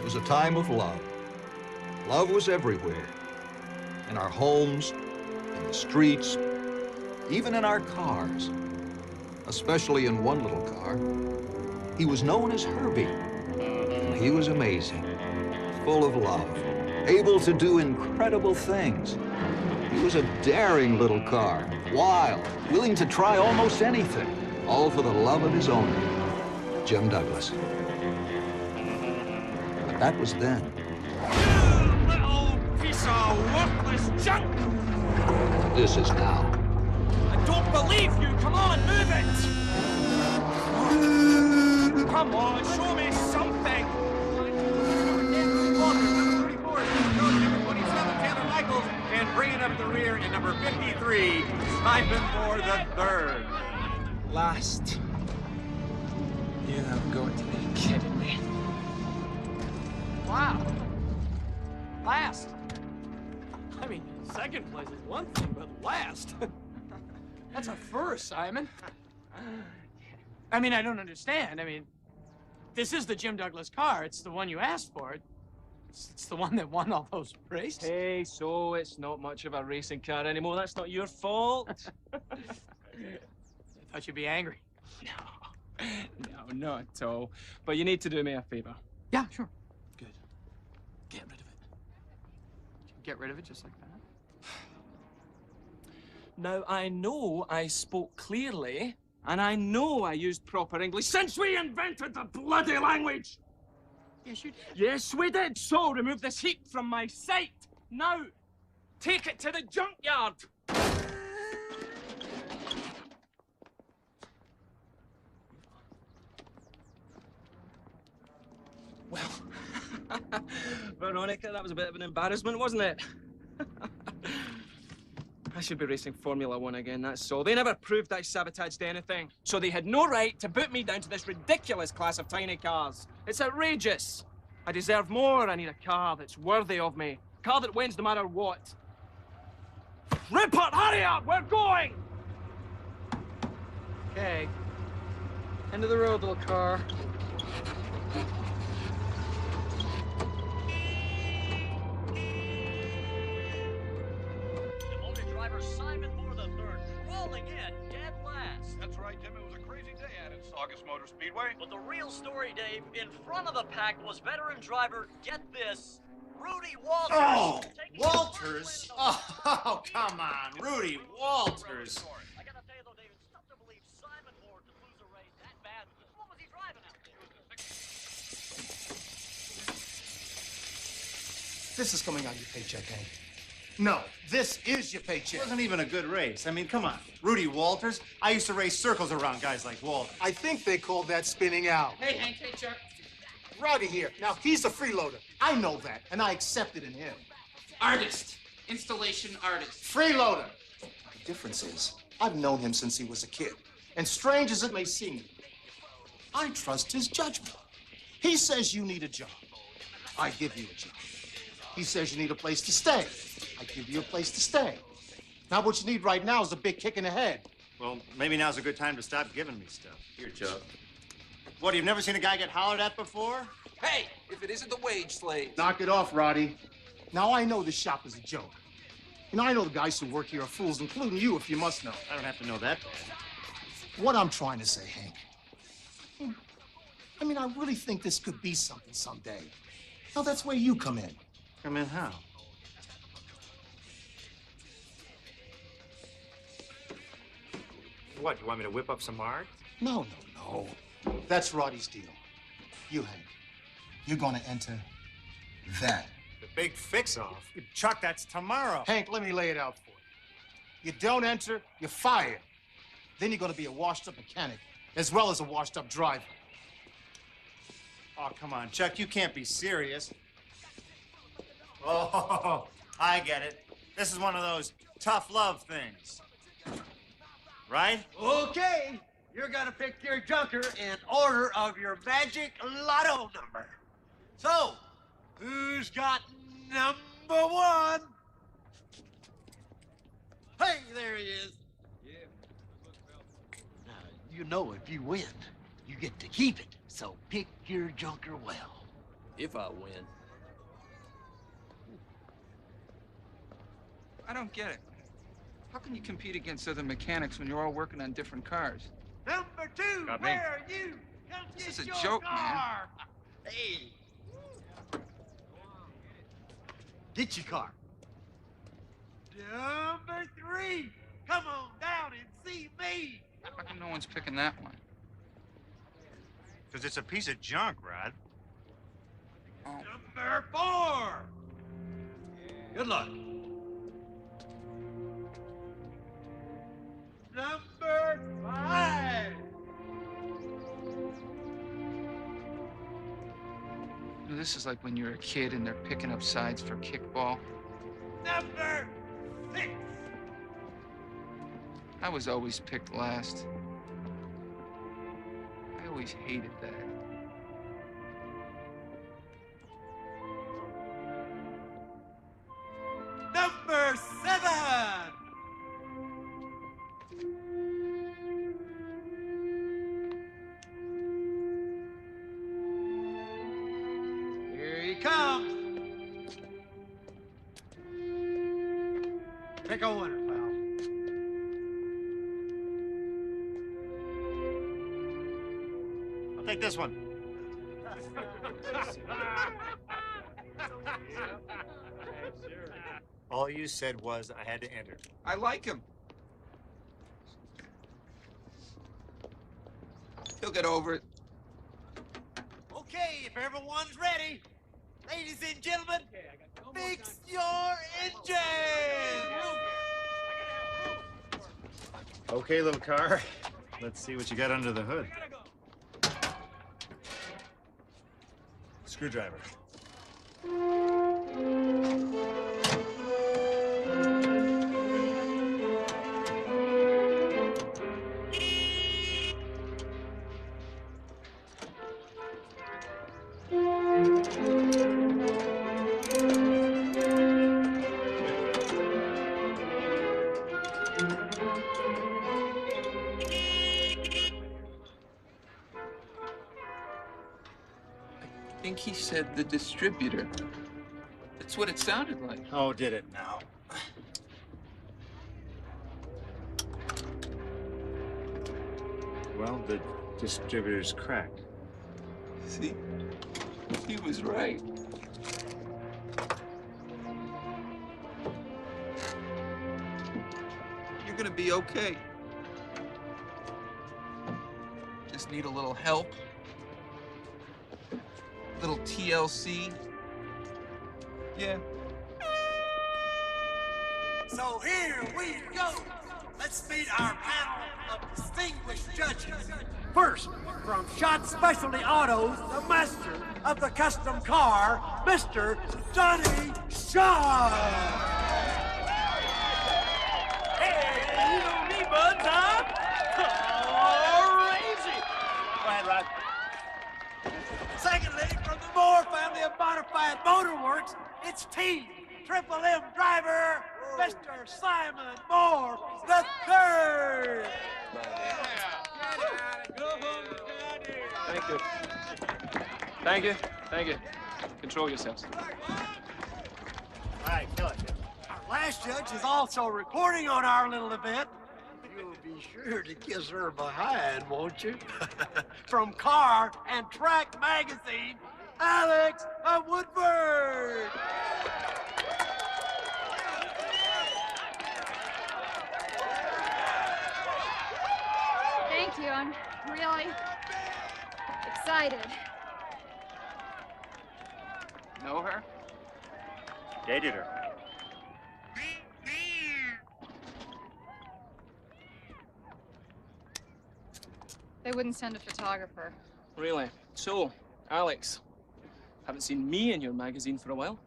was a time of love. Love was everywhere. In our homes, in the streets, even in our cars. Especially in one little car. He was known as Herbie. And he was amazing, full of love, able to do incredible things. He was a daring little car, wild, willing to try almost anything, all for the love of his owner, Jim Douglas. But that was then. You little piece of worthless junk! This is now. I don't believe you! Come on, move it! Come on, show me something! Number 34, number 27, Taylor Michaels, and bringing up the rear in number 53, Simon Moore III. Last. You have got to be kidding me. Wow. Last. I mean, second place is one thing, but last. That's a first, Simon. I mean, I don't understand. I mean, this is the Jim Douglas car. It's the one you asked for. It's the one that won all those races. Hey, so it's not much of a racing car anymore. That's not your fault. I thought you'd be angry. No, not at all. But you need to do me a favor. Yeah, sure. Good. Get rid of it. Get rid of it just like that? Now, I know I spoke clearly, and I know I used proper English since we invented the bloody language! Yes, you did. Yes, we did! So, remove this heap from my sight! Now, take it to the junkyard! Well, Veronica, that was a bit of an embarrassment, wasn't it? I should be racing Formula One again, that's all. They never proved I sabotaged anything, so they had no right to boot me down to this ridiculous class of tiny cars. It's outrageous. I deserve more. I need a car that's worthy of me. A car that wins no matter what. Rupert, hurry up! We're going! Okay. End of the road, little car. Simon Moore III, rolling in dead last. That's right, Tim. It was a crazy day out at Saugus Motor Speedway. But the real story, Dave, in front of the pack was veteran driver, get this, Rudy Walters. Oh, Walters? Oh, come on, Rudy Walters. I gotta tell you though, Dave, it's tough to believe Simon Moore could lose a race that bad. What was he driving out there? This is coming out of your paycheck, Hank. No, this is your paycheck. It wasn't even a good race. I mean, come on. Rudy Walters? I used to race circles around guys like Walters. I think they call that spinning out. Hey, Hank, hey, Chuck. Roddy here. Now, he's a freeloader. I know that, and I accept it in him. Artist. Installation artist. Freeloader. The difference is, I've known him since he was a kid. And strange as it may seem, I trust his judgment. He says you need a job. I give you a job. He says you need a place to stay. I give you a place to stay. Now what you need right now is a big kick in the head. Well, maybe now's a good time to stop giving me stuff. Here, Chuck. What, you've never seen a guy get hollered at before? Hey, if it isn't the wage slave. Knock it off, Roddy. Now I know this shop is a joke. You know, I know the guys who work here are fools, including you, if you must know. I don't have to know that. What I'm trying to say, Hank, I mean, I really think this could be something someday. Now that's where you come in. Come in how? What, you want me to whip up some art? No. That's Roddy's deal. You, Hank, you're gonna enter that. The big fix-off? Chuck, that's tomorrow. Hank, let me lay it out for you. You don't enter, you're fired. Then you're gonna be a washed-up mechanic, as well as a washed-up driver. Oh, come on, Chuck, you can't be serious. Oh, I get it. This is one of those tough love things. Right? Okay, you're gonna pick your junker in order of your magic lotto number. So, who's got number one? Hey, there he is. Now, you know if you win, you get to keep it. So pick your junker well. If I win. I don't get it. How can you compete against other mechanics when you're all working on different cars? Number 2, Copy. where are you? Come This get is a your joke, man. car. Hey. Get your car. Number 3, come on down and see me. How come no one's picking that one? Because it's a piece of junk, Rod. Oh. Number 4. Good luck. Number 5. You know, this is like when you're a kid and they're picking up sides for kickball. Number 6. I was always picked last. I always hated that. Number 7. Here he comes. Pick a winner, pal. I'll take this one. All you said was I had to enter. I like him. He'll get over it. Okay, if everyone's ready, ladies and gentlemen, fix your engine. Okay, little car. Let's see what you got under the hood. Screwdriver. I think he said the distributor. That's what it sounded like. Oh, did it now? Well, the distributor's cracked. See? He was right. You're gonna be okay. Just need a little help. Little TLC. Yeah. So here we go. Let's meet our panel of distinguished judges. First, from Shot Specialty Autos, the master of the custom car, Mr. Johnny Shaw. Hey, you know me, buds, huh? Crazy. Go ahead, Rod. Secondly, from the Moore family of modified motor works, it's T, Triple M driver, Mr. Simon Moore the third. Thank you. Thank you. Thank you. Control yourselves. All right, kill it. Our last judge is also reporting on our little event. You'll be sure to kiss her behind, won't you? From Car and Track Magazine, Alex Woodford. Thank you. I'm really excited. Know her? Dated her. They wouldn't send a photographer. Really? So, Alex, haven't seen me in your magazine for a while.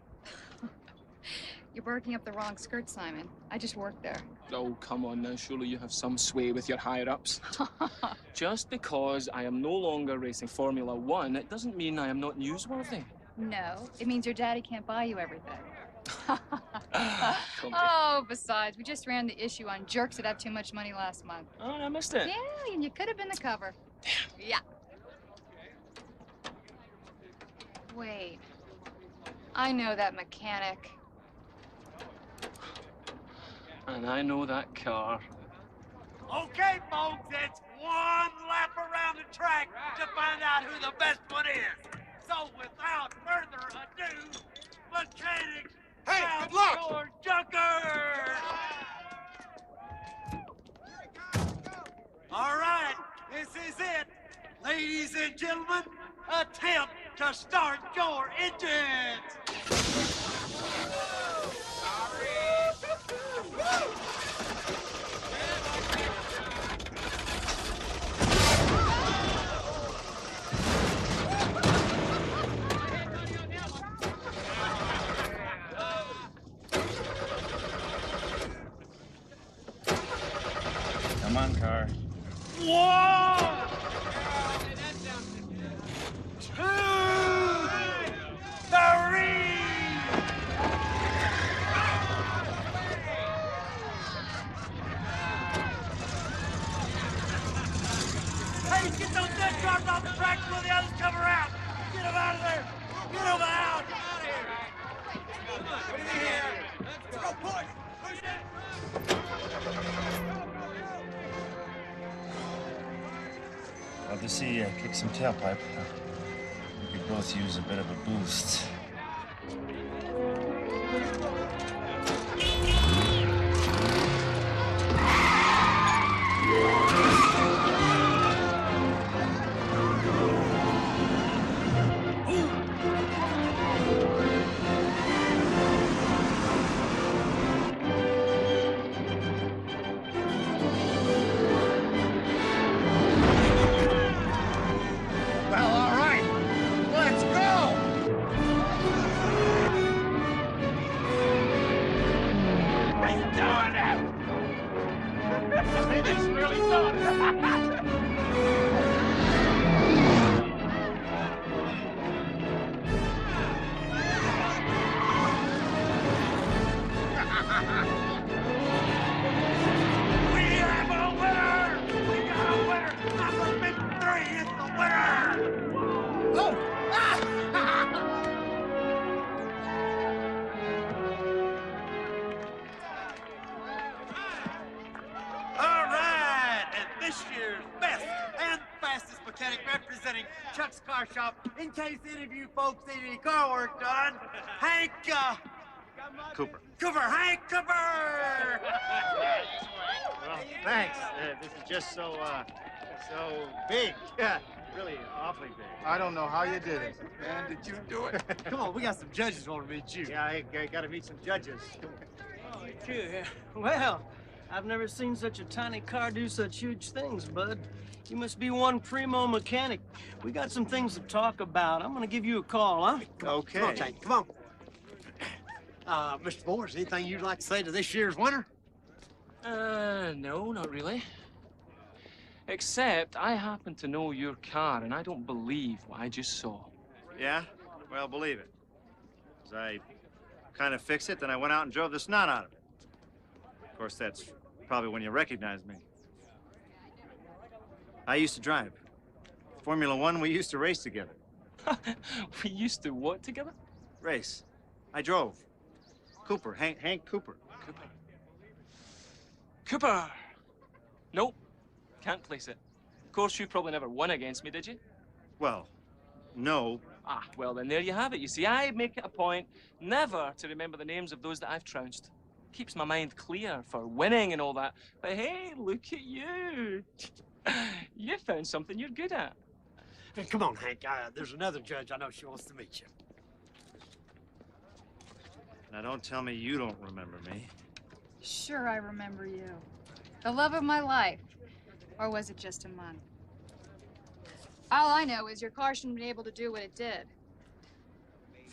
You're barking up the wrong skirt, Simon. I just work there. Oh, come on now. Surely you have some sway with your higher-ups. Just because I am no longer racing Formula One, it doesn't mean I am not newsworthy. No, it means your daddy can't buy you everything. Come here. Oh, besides, we just ran the issue on jerks that have too much money last month. Oh, I missed it. Yeah, and you could have been the cover. Damn. Yeah. Wait. I know that mechanic. And I know that car. Okay, folks, it's one lap around the track to find out who the best one is. So without further ado, mechanic, Hey, good luck! George Junker! All right, this is it. Ladies and gentlemen, attempt to start your engines. Come on, car. 1, 2, 3. Hey, get those dead cars off the track before the others come around. Get them out of there. Get them out. What do you hear? Let's go push. Push it. Love to see you kick some tailpipe. We could both use a bit of a boost. Well, all right. Let's go! He's doing it. He's really doing it. We have a winner! We got a winner! Number 53 is the winner! Oh! All right, and this year's best and fastest mechanic representing Chuck's Car Shop, in case any of you folks need any car work done, Hank, Cooper. Hank Cooper! Well, thanks. This is just so big. Yeah, really awfully big. I don't know how you did it. Man, did you do it? Come on, we got some judges want to meet you. Yeah, I got to meet some judges. Oh, you too, yeah. Well, I've never seen such a tiny car do such huge things, bud. You must be one primo mechanic. We got some things to talk about. I'm gonna give you a call, huh? Okay. Come on, Hank, come on. Mr. Boers, anything you'd like to say to this year's winner? No, not really. Except I happen to know your car, and I don't believe what I just saw. Yeah? Well, believe it. 'Cause I kind of fixed it, then I went out and drove the snot out of it. Of course, that's probably when you recognized me. I used to drive. Formula One, we used to race together. We used to what together? Race. I drove. Cooper, Hank Cooper. Cooper! Nope. Can't place it. Of course, you probably never won against me, did you? Well, no. Ah, well, then there you have it. You see, I make it a point never to remember the names of those that I've trounced. Keeps my mind clear for winning and all that. But hey, look at you. You found something you're good at. Hey, come on, Hank. There's another judge I know she wants to meet you. Now, don't tell me you don't remember me. Sure, I remember you. The love of my life. Or was it just a month? All I know is your car shouldn't have been able to do what it did.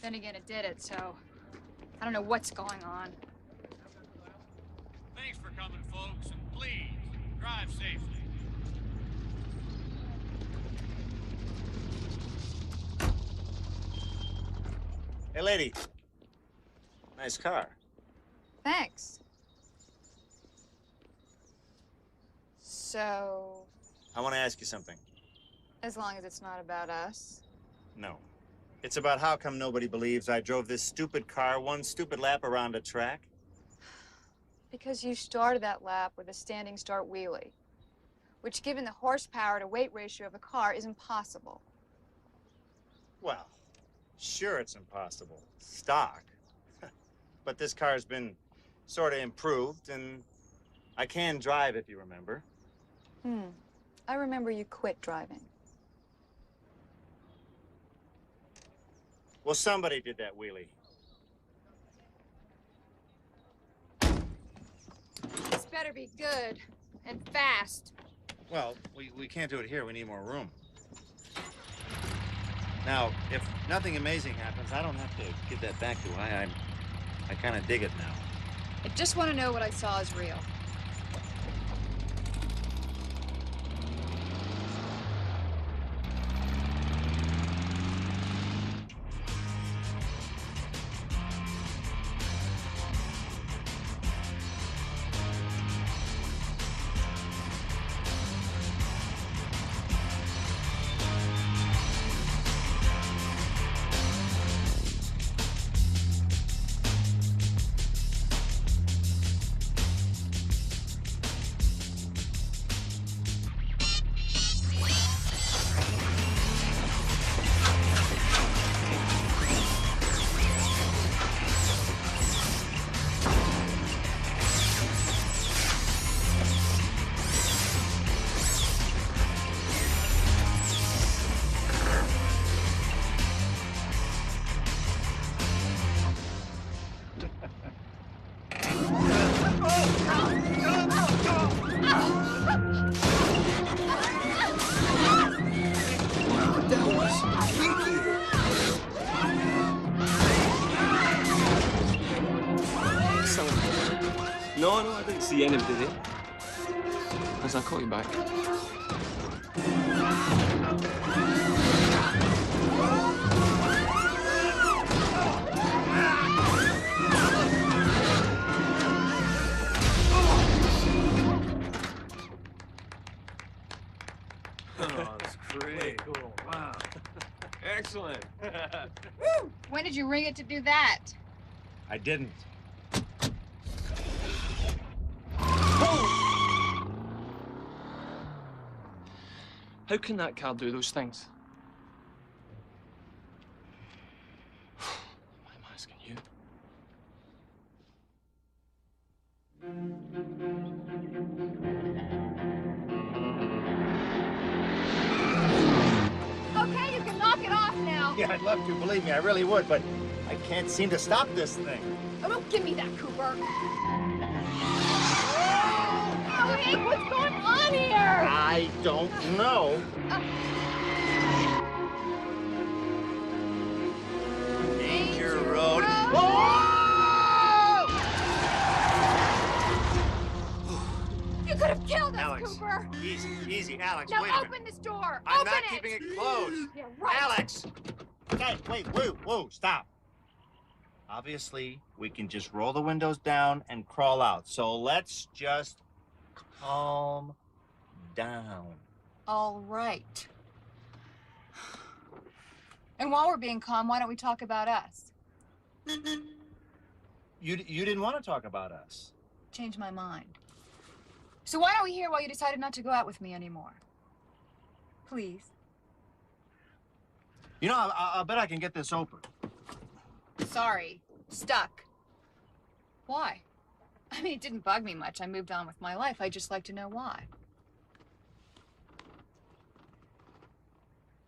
Then again, it did it, so I don't know what's going on. Thanks for coming, folks, and please, drive safely. Hey, lady. Nice car. Thanks. So, I want to ask you something. as long as it's not about us. No. It's about how come nobody believes I drove this stupid car one stupid lap around a track? Because you started that lap with a standing start wheelie, which, given the horsepower to weight ratio of the car, is impossible. Well, sure it's impossible. Stock. But this car's been sort of improved, and I can drive, if you remember. I remember you quit driving. Well, somebody did that wheelie. This better be good and fast. Well, we can't do it here. We need more room. Now, if nothing amazing happens, I don't have to give that back to I. I kind of dig it now. I just want to know what I saw is real. No, I didn't see anybody there. As I'll call you back. Oh, that's great. Cool. Wow. Excellent. Woo! When did you ring it to do that? I didn't. How can that car do those things? Why am I asking you? Okay, you can knock it off now. Yeah, I'd love to. Believe me, I really would, but I can't seem to stop this thing. Oh, don't give me that, Cooper. Oh, Hank, what's going on here? I don't know. Danger Road. You could have killed us, Alex, Cooper. easy, easy, Alex. Now wait a open minute. this door. I'm open not it. keeping it closed. Yeah, right. Alex! Hey, wait, whoa, stop. Obviously, we can just roll the windows down and crawl out. So let's just calm down. All right. And while we're being calm, why don't we talk about us? You didn't want to talk about us. Change my mind. So why don't we hear why you decided not to go out with me anymore? Please. You know, I'll bet I can get this open. Sorry. Stuck. Why? I mean, it didn't bug me much. I moved on with my life. I'd just like to know why.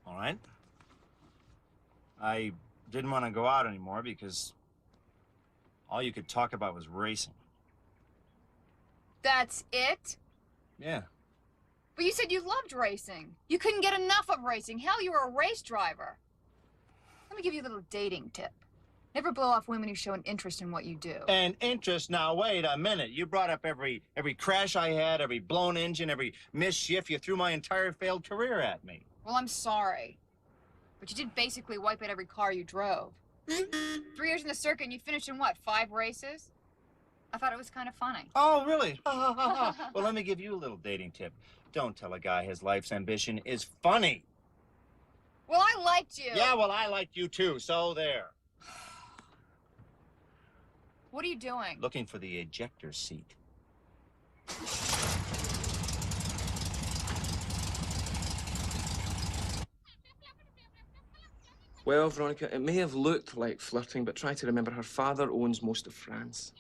All right. I didn't want to go out anymore because all you could talk about was racing. That's it? Yeah. But you said you loved racing. You couldn't get enough of racing. Hell, you were a race driver. Let me give you a little dating tip. Never blow off women who show an interest in what you do. An interest? Now, wait a minute. You brought up every crash I had, every blown engine, every mischief. You threw my entire failed career at me. Well, I'm sorry. But you did basically wipe out every car you drove. 3 years in the circuit and you finished in what, 5 races? I thought it was kind of funny. Oh, really? Well, let me give you a little dating tip. Don't tell a guy his life's ambition is funny. Well, I liked you. Yeah, well, I liked you too, so there. What are you doing? Looking for the ejector seat. Well, Veronica, it may have looked like flirting, but try to remember her father owns most of France.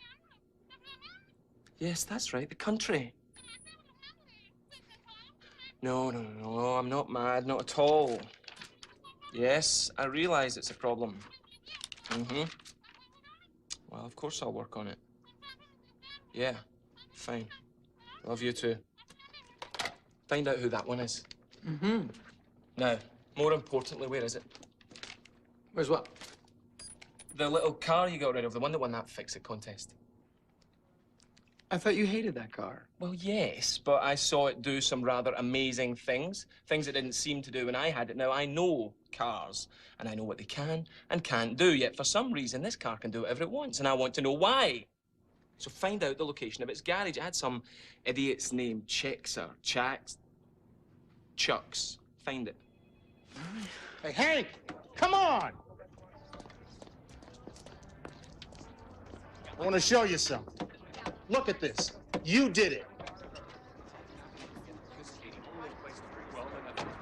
Yes, that's right, the country. No, I'm not mad, not at all. Yes, I realize it's a problem. Well, of course I'll work on it. Yeah, fine. Love you too. Find out who that one is. Now, more importantly, where is it? Where's what? The little car you got rid of, the one that won that fix-it contest. I thought you hated that car. Well, yes, but I saw it do some rather amazing things. Things it didn't seem to do when I had it. Now, I know cars, and I know what they can and can't do, yet for some reason, this car can do whatever it wants, and I want to know why. So find out the location of its garage. It had some idiot's name, Chicks or Chacks. Chucks. Find it. Hey, Hank, come on! I want to show you something. Look at this. You did it.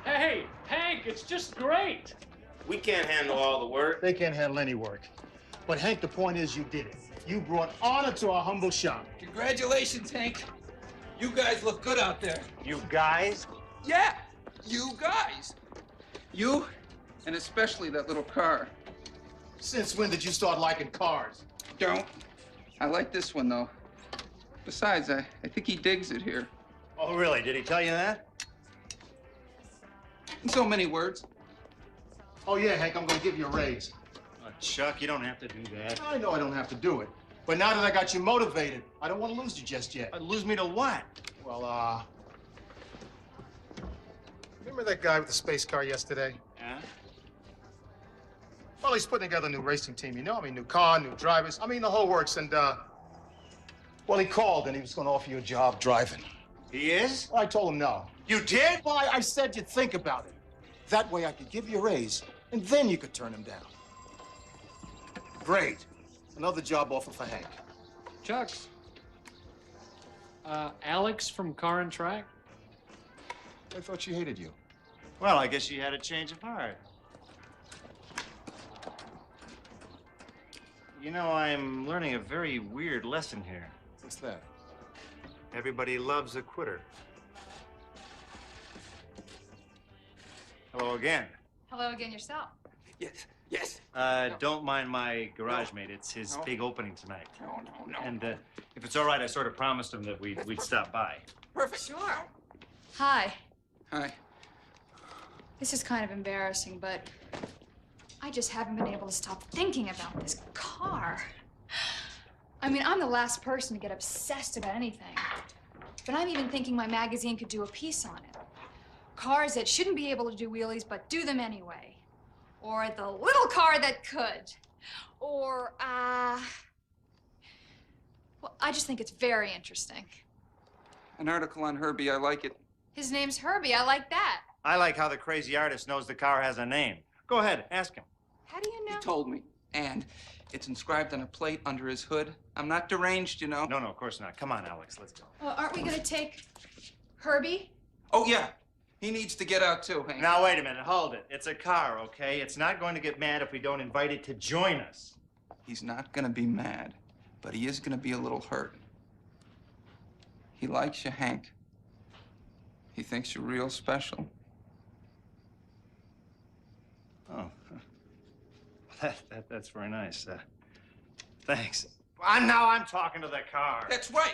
Hey, Hank, it's just great. We can't handle all the work. They can't handle any work. But, Hank, the point is you did it. You brought honor to our humble shop. Congratulations, Hank. You guys look good out there. You guys? Yeah, you guys. You, and especially that little car. Since when did you start liking cars? Don't. I like this one, though. Besides, I think he digs it here. Oh, really? Did he tell you that? In so many words. Oh, yeah, Hank, I'm going to give you a raise. Oh, Chuck, you don't have to do that. I know I don't have to do it. But now that I got you motivated, I don't want to lose you just yet. Lose me to what? Well, remember that guy with the space car yesterday? Yeah? Well, he's putting together a new racing team, you know? I mean, new car, new drivers. I mean, the whole works. And, well, he called and he was going to offer you a job driving. He is? Well, I told him no. You did? Well, I said you'd think about it. That way I could give you a raise, and then you could turn him down. Great. Another job offer for Hank. Chucks. Alex from Car and Track? I thought she hated you. Well, I guess she had a change of heart. You know, I'm learning a very weird lesson here. What's that? Everybody loves a quitter. Hello again. Hello again yourself. Yes. Don't mind my garage mate. It's his big opening tonight. No. And if it's all right, I sort of promised him that we'd stop by. Perfect. Sure. Hi. Hi. This is kind of embarrassing, but I just haven't been able to stop thinking about this car. I mean, I'm the last person to get obsessed about anything. But I'm even thinking my magazine could do a piece on it. Cars that shouldn't be able to do wheelies, but do them anyway. Or the little car that could. Or, well, I just think it's very interesting. An article on Herbie, I like it. His name's Herbie. I like that. I like how the crazy artist knows the car has a name. Go ahead, ask him. How do you know? He told me. And it's inscribed on a plate under his hood. I'm not deranged, you know. No, of course not. Come on, Alex, let's go. Well, aren't we gonna take Herbie? Oh, yeah. He needs to get out, too, Hank. Now, wait a minute. Hold it. It's a car, okay? It's not going to get mad if we don't invite it to join us. He's not gonna be mad, but he is gonna be a little hurt. He likes you, Hank. He thinks you're real special. Oh. That's very nice. Thanks. Now I'm talking to the car. That's right.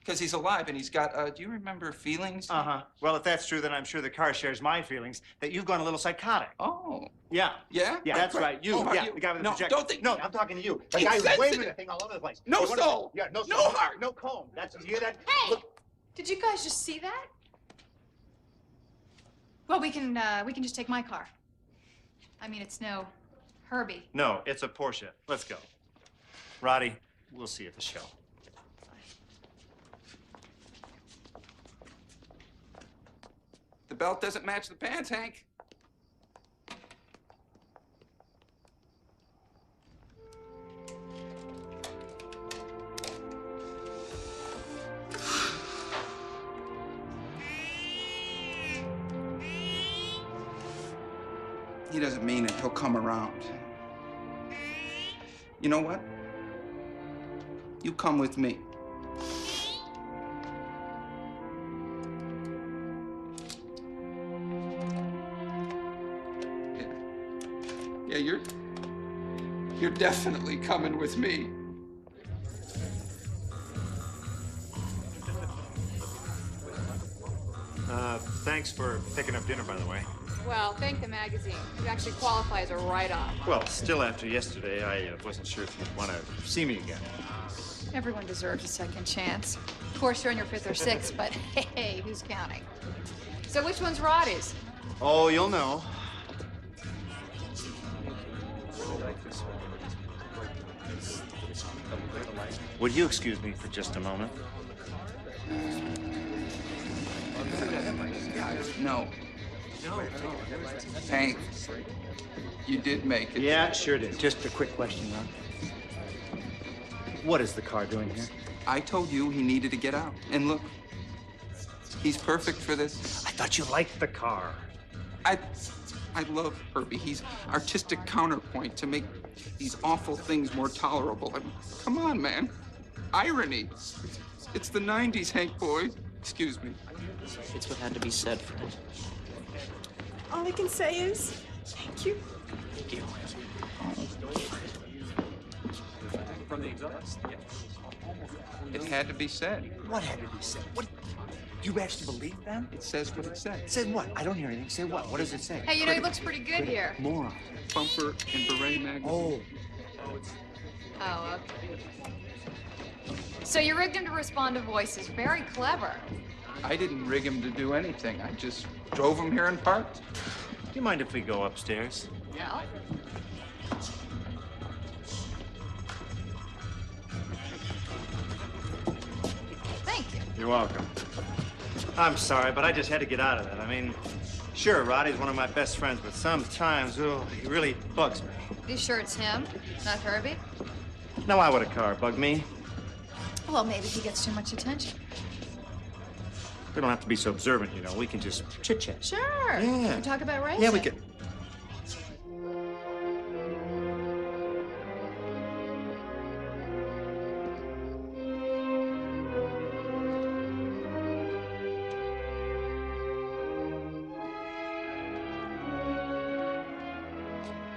Because he's alive and he's got, do you remember feelings? Uh-huh. Well, if that's true, then I'm sure the car shares my feelings that you've gone a little psychotic. Oh. Yeah. Yeah? Yeah, that's right. You. Oh, yeah, you. the guy with the No, projector. don't think. No, I'm talking to you. The He's guy who's waving sensitive. the thing all over the place. No You wanna- soul. Yeah, no soul. No heart. No comb. That's, you hear that? Hey! Look. Did you guys just see that? Well, we can just take my car. I mean, it's no Herbie. No, it's a Porsche. Let's go. Roddy, we'll see you at the show. The belt doesn't match the pants, Hank. He doesn't mean it. He'll come around. You know what? You come with me. Yeah, you're definitely coming with me. Thanks for picking up dinner, by the way. Well, thank the magazine. You actually qualify as a write-off. Well, still after yesterday, I wasn't sure if you'd want to see me again. Everyone deserves a second chance. Of course, you're on your fifth or sixth, but hey, who's counting? So which one's Roddy's? Oh, you'll know. Would you excuse me for just a moment? No. Hank, you did make it. Yeah, sure did. Just a quick question, Ron. What is the car doing here? I told you he needed to get out. And look, he's perfect for this. I thought you liked the car. I love Herbie. He's artistic counterpoint to make these awful things more tolerable. I mean, come on, man. Irony. It's the 90s, Hank boy. Excuse me. It's what had to be said, Fred. All I can say is thank you. Thank you. It had to be said. What had to be said? What? You actually believe them? It says what it says. It said what? I don't hear anything. Say what? What does it say? Hey, you know, he looks pretty good here. Moron. Bumper and Beret magazine. Oh. Oh, okay. So you rigged him to respond to voices. Very clever. I didn't rig him to do anything. I just drove him here and parked. Do you mind if we go upstairs? Yeah. Thank you. You're welcome. I'm sorry, but I just had to get out of that. I mean, sure, Roddy's one of my best friends, but sometimes, oh, he really bugs me. You sure it's him, not Herbie? Now, why would a car bug me? Well, maybe he gets too much attention. We don't have to be so observant, you know. We can just chit-chat. Sure. Yeah. Can we talk about racing? Yeah, we could.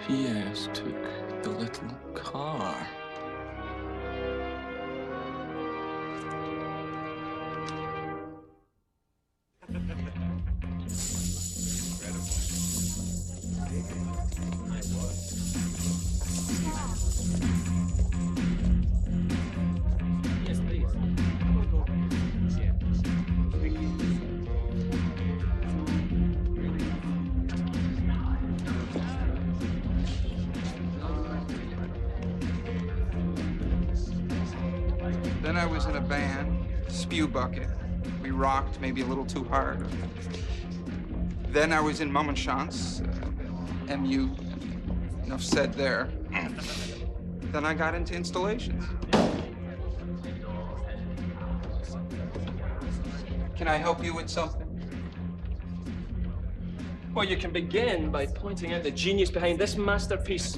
P.S. took the little car. Then I was in a band, Spew Bucket. We rocked maybe a little too hard. Then I was in Mum and Chance, MU, enough said there. Then I got into installations. Can I help you with something? Well, you can begin by pointing out the genius behind this masterpiece.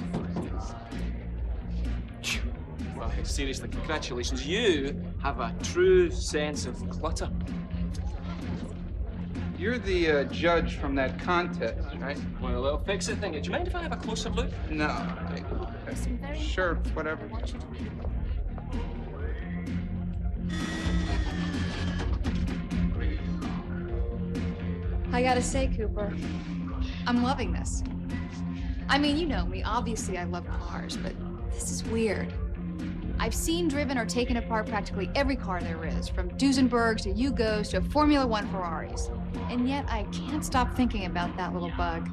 Well, seriously, congratulations. You have a true sense of clutter. You're the judge from that contest, right? Well, that'll fix it, thing. Do you mind if I have a closer look? No. Sure, whatever. I gotta say, Cooper, I'm loving this. I mean, you know me. Obviously, I love cars, but this is weird. I've seen, driven, or taken apart practically every car there is, from Duesenbergs to Yugos to Formula One Ferraris. And yet, I can't stop thinking about that little bug.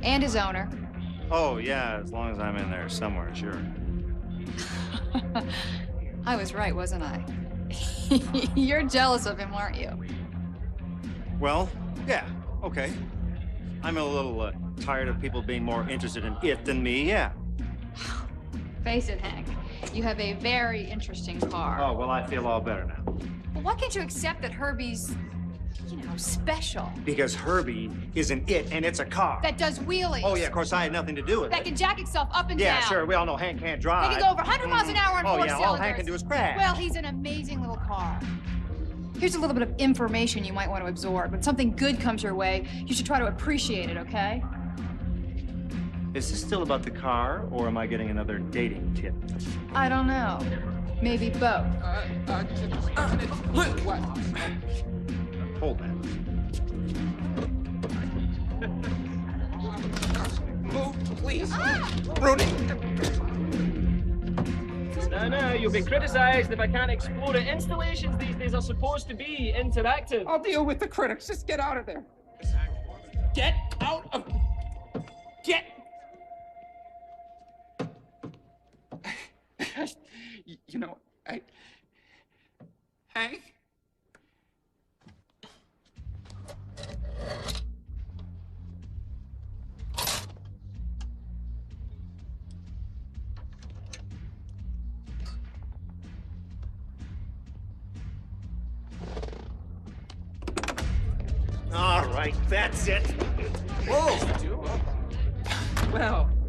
And his owner. Oh, yeah, as long as I'm in there somewhere, sure. I was right, wasn't I? You're jealous of him, aren't you? Well, yeah, okay. I'm a little tired of people being more interested in it than me, yeah. Face it, Hank. You have a very interesting car. Oh, well, I feel all better now. Well, why can't you accept that Herbie's you know, special. Because Herbie isn't it, and it's a car. That does wheelies. Oh, yeah, of course, I had nothing to do with That it. can jack itself up and Yeah, down. sure, we all know Hank can't drive. He can go over 100 miles an hour on Oh, four yeah, all cylinders. Hank can do is crash. Well, he's an amazing little car. Here's a little bit of information you might want to absorb. When something good comes your way, you should try to appreciate it, okay? Is this still about the car, or am I getting another dating tip? I don't know. Maybe both. Look! What? Hold that. Move, please. Rudy! No, you'll be criticized if I can't explore it. Installations these days are supposed to be interactive. I'll deal with the critics. Just get out of there. Get out of... Get... You know, Hank? All right, that's it. Whoa!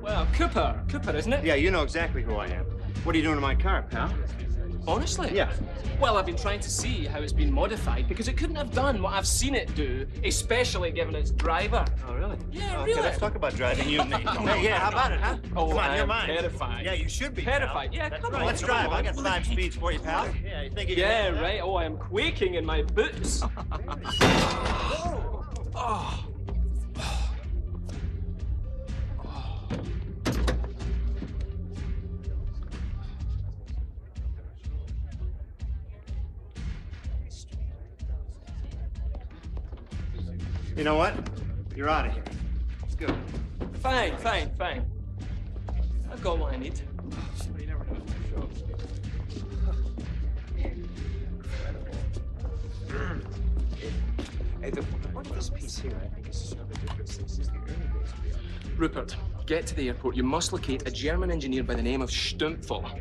Well, Cooper, isn't it? Yeah, you know exactly who I am. What are you doing to my car, pal? Honestly? Yeah. Well, I've been trying to see how it's been modified because it couldn't have done what I've seen it do, especially given its driver. Oh, really? Yeah, okay, really. let's talk about driving you, Nate. Hey, yeah, how about it, huh? Oh, Come on, you're I'm mine. terrified. Yeah, you should be. Terrified. Pal. Yeah, That's come right. on. Let's drive. I got 5 speeds for you, pal. Yeah, you think you can Yeah, handle that? right. Oh, I am quaking in my boots. Oh. You know what? You're out of here. Good. Fine. I've got what I need. What this piece here, I think, is to show the differences since the early days of the art. Rupert, get to the airport. You must locate a German engineer by the name of Stumpfel.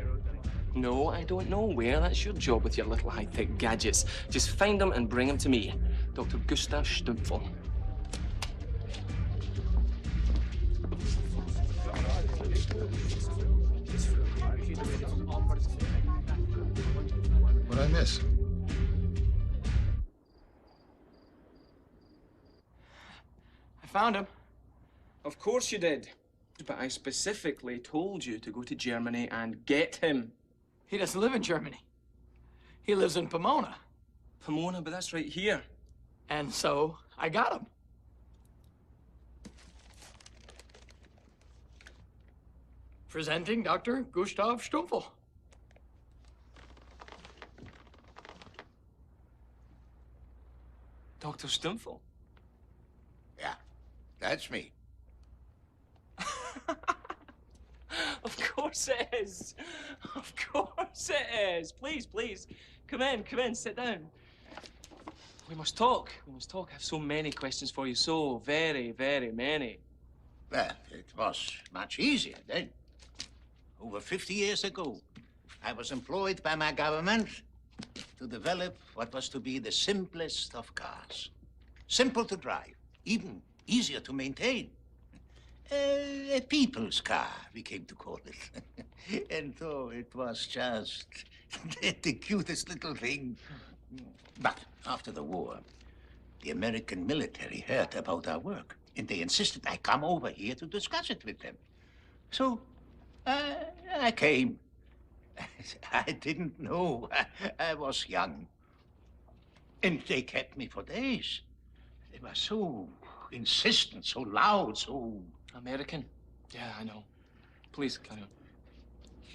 No, I don't know where. That's your job with your little high-tech gadgets. Just find him and bring him to me. Dr. Gustav Stumpfel. What'd I miss? I found him. Of course you did. But I specifically told you to go to Germany and get him. He doesn't live in Germany. He lives in Pomona. Pomona, but that's right here. And so I got him. Presenting Dr. Gustav Stumpfel. Dr. Stumpfel? Yeah, that's me. Of course it is. Of course it is. Please, please. Come in, sit down. We must talk. I have so many questions for you. So very, very many. Well, it was much easier then. Over 50 years ago, I was employed by my government to develop what was to be the simplest of cars. Simple to drive, even easier to maintain. A people's car, we came to call it. And so it was just the cutest little thing. But after the war, the American military heard about our work, and they insisted I come over here to discuss it with them. So I came. I didn't know. I was young. And they kept me for days. They were so insistent, so loud, so... American? Yeah, I know. Please, carry on.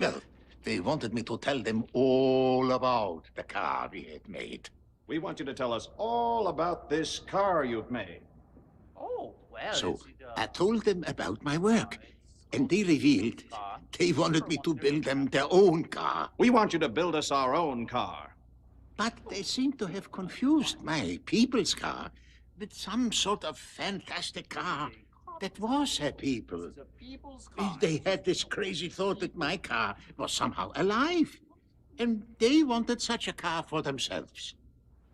Well, they wanted me to tell them all about the car we had made. We want you to tell us all about this car you've made. Oh, well. So I told them about my work, and they revealed they wanted me to build them their own car. We want you to build us our own car. But they seem to have confused my people's car with some sort of fantastic car that was a people. They had this crazy thought that my car was somehow alive, and they wanted such a car for themselves.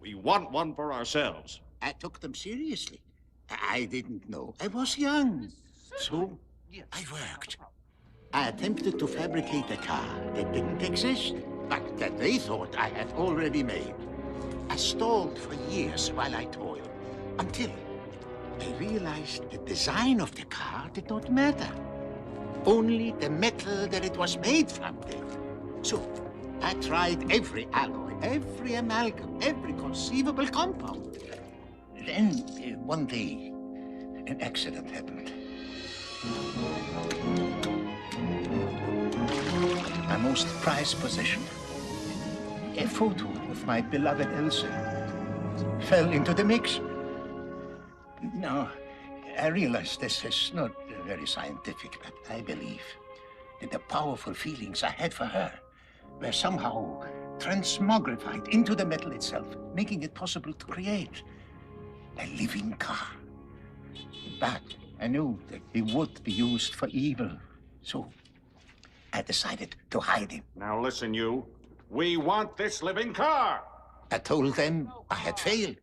We want one for ourselves. I took them seriously. I didn't know. I was young. So I worked. I attempted to fabricate a car that didn't exist, but that they thought I had already made. I stalled for years while I toiled, until I realized the design of the car did not matter. Only the metal that it was made from did. So I tried every alloy, every amalgam, every conceivable compound. Then, one day, an accident happened. My most prized possession, a photo of my beloved Elsa, fell into the mix. Now, I realize this is not very scientific, but I believe that the powerful feelings I had for her were somehow transmogrified into the metal itself, making it possible to create a living car. But I knew that he would be used for evil, so I decided to hide him. Now listen, you. We want this living car. I told them I had failed.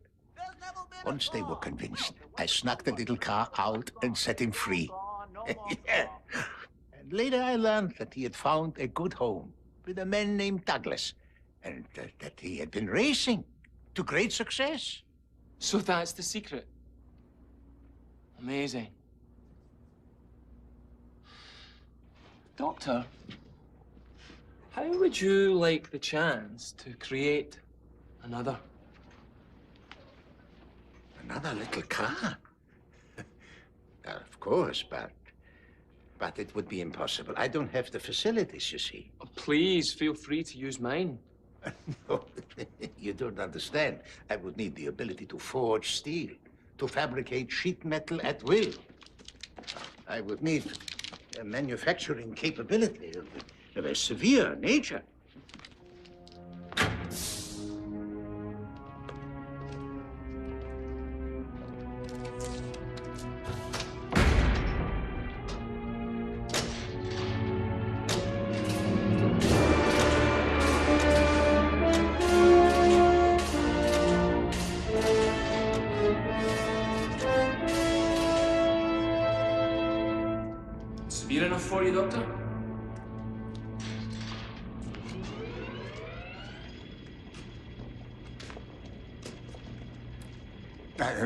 Once they were convinced, I snuck the little car out and set him free. Yeah. And later I learned that he had found a good home with a man named Douglas, and that he had been racing to great success. So that's the secret. Amazing. Doctor, how would you like the chance to create another? Another little car? Of course, but it would be impossible. I don't have the facilities, you see. Oh, please, feel free to use mine. No, you don't understand. I would need the ability to forge steel, to fabricate sheet metal at will. I would need a manufacturing capability of a severe nature. Severe enough for you, Doctor?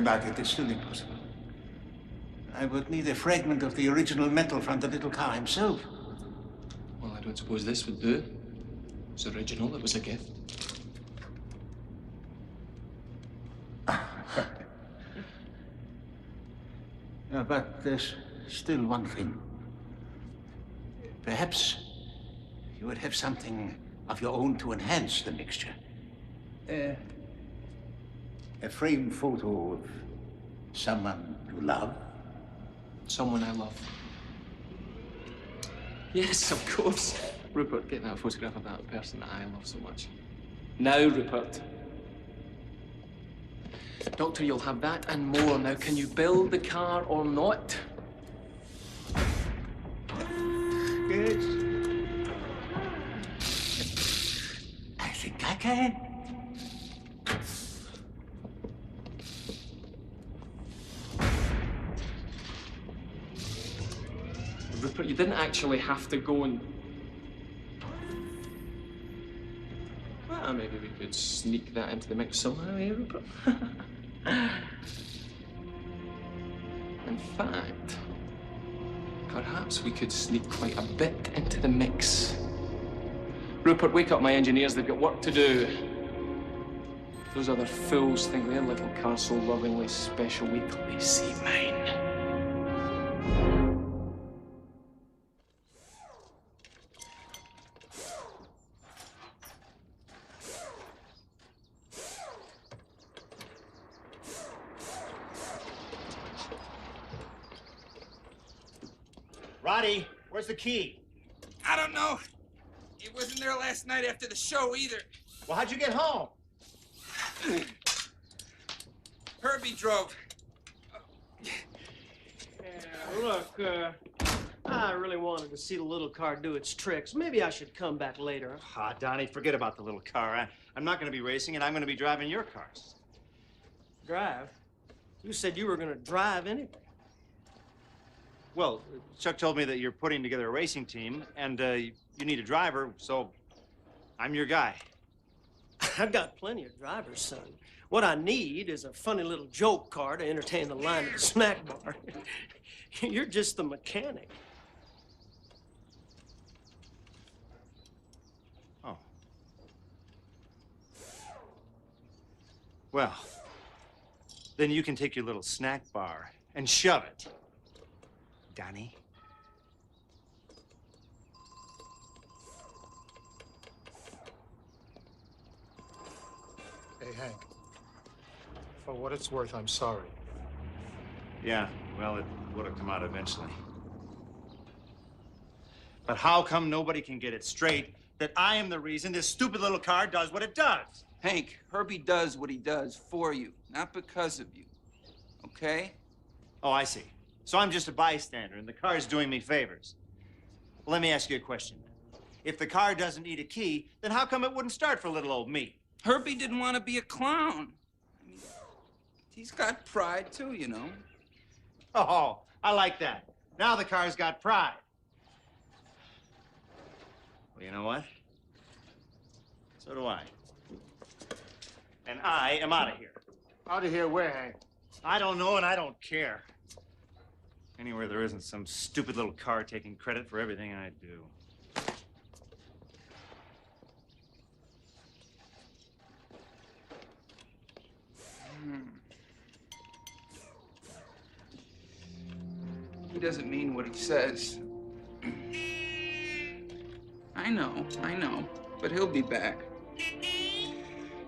But it is still impossible. I would need a fragment of the original metal from the little car himself. Well, I don't suppose this would do. It was original, it was a gift. But there's still one thing. Perhaps you would have something of your own to enhance the mixture. A framed photo of someone you love. Someone I love. Yes, of course. Rupert, get that photograph of that person that I love so much. Now, Rupert. Doctor, you'll have that and more. Now, can you build the car or not? Yes. I think I can. Rupert, you didn't actually have to go and... Well, maybe we could sneak that into the mix somehow, eh, Rupert? In fact, perhaps we could sneak quite a bit into the mix. Rupert, wake up my engineers, they've got work to do. Those other fools think their little car's so lovingly special, wait till they see mine. Roddy, where's the key? I don't know. It wasn't there last night after the show either. Well, how'd you get home? Herbie drove. Yeah, look, I really wanted to see the little car do its tricks. Maybe I should come back later. Ah, Donnie, forget about the little car. I'm not going to be racing, and I'm going to be driving your cars. Drive? You said you were gonna drive anyway. Well, Chuck told me that you're putting together a racing team, and you need a driver, so I'm your guy. I've got plenty of drivers, son. What I need is a funny little joke car to entertain the line at the snack bar. You're just the mechanic. Oh. Well, then you can take your little snack bar and shove it. Donnie? Hey, Hank. For what it's worth, I'm sorry. Yeah, well, it would have come out eventually. But how come nobody can get it straight that I am the reason this stupid little car does what it does? Hank, Herbie does what he does for you, not because of you. Okay? Oh, I see. So I'm just a bystander, and the car's doing me favors. Well, let me ask you a question. If the car doesn't need a key, then how come it wouldn't start for little old me? Herbie didn't want to be a clown. I mean, he's got pride, too, you know. Oh, I like that. Now the car's got pride. Well, you know what? So do I. And I am out of here. Out of here where, Hank? I don't know, and I don't care. Anywhere there isn't some stupid little car taking credit for everything I do. He doesn't mean what he says. I know, but he'll be back.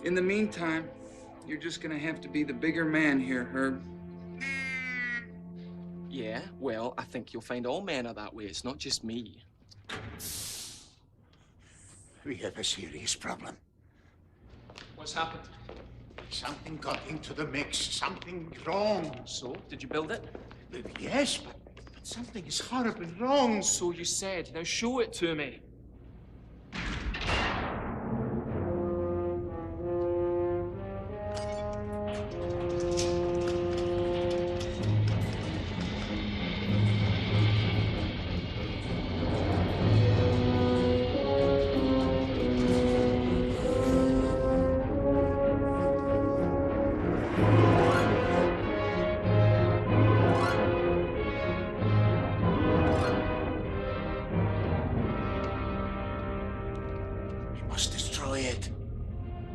In the meantime, you're just gonna have to be the bigger man here, Herb. Yeah, well, I think you'll find all men are that way. It's not just me. We have a serious problem. What's happened? Something got into the mix. Something wrong. So, did you build it? Yes, but something is horribly wrong. So you said. Now show it to me.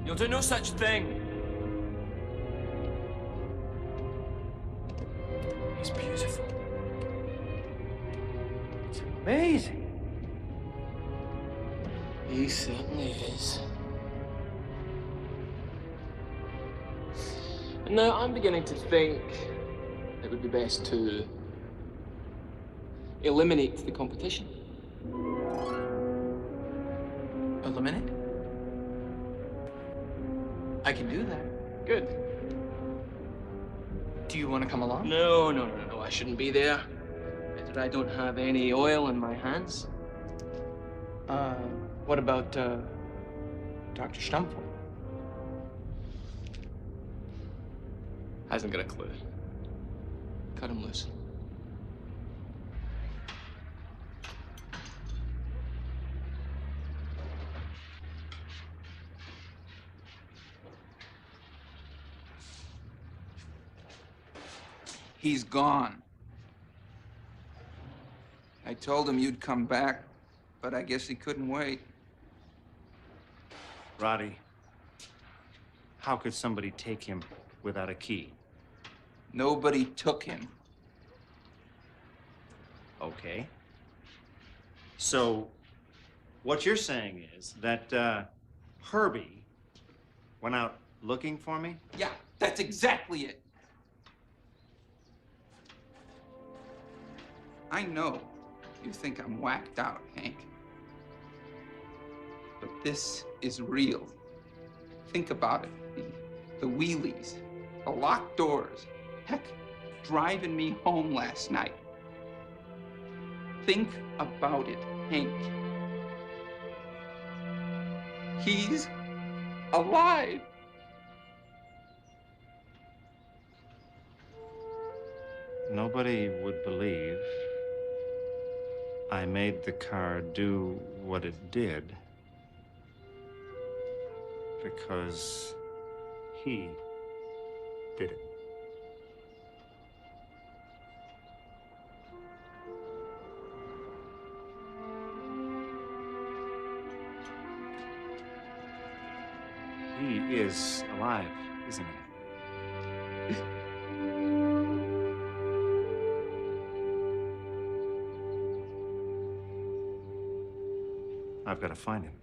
You'll do no such thing. He's beautiful. It's amazing. He certainly is. And now I'm beginning to think it would be best to eliminate the competition. Eliminate? I can do that. Good. Do you want to come along? No, I shouldn't be there. Better I don't have any oil in my hands. What about, Dr. Stumpfel? Hasn't got a clue. Cut him loose. He's gone. I told him you'd come back, but I guess he couldn't wait. Roddy, how could somebody take him without a key? Nobody took him. Okay. So, what you're saying is that Herbie went out looking for me? Yeah, that's exactly it. I know you think I'm whacked out, Hank. But this is real. Think about it. The wheelies, the locked doors, heck, driving me home last night. Think about it, Hank. He's alive. Nobody would believe I made the car do what it did because he did it. He is alive, isn't he? I've got to find him.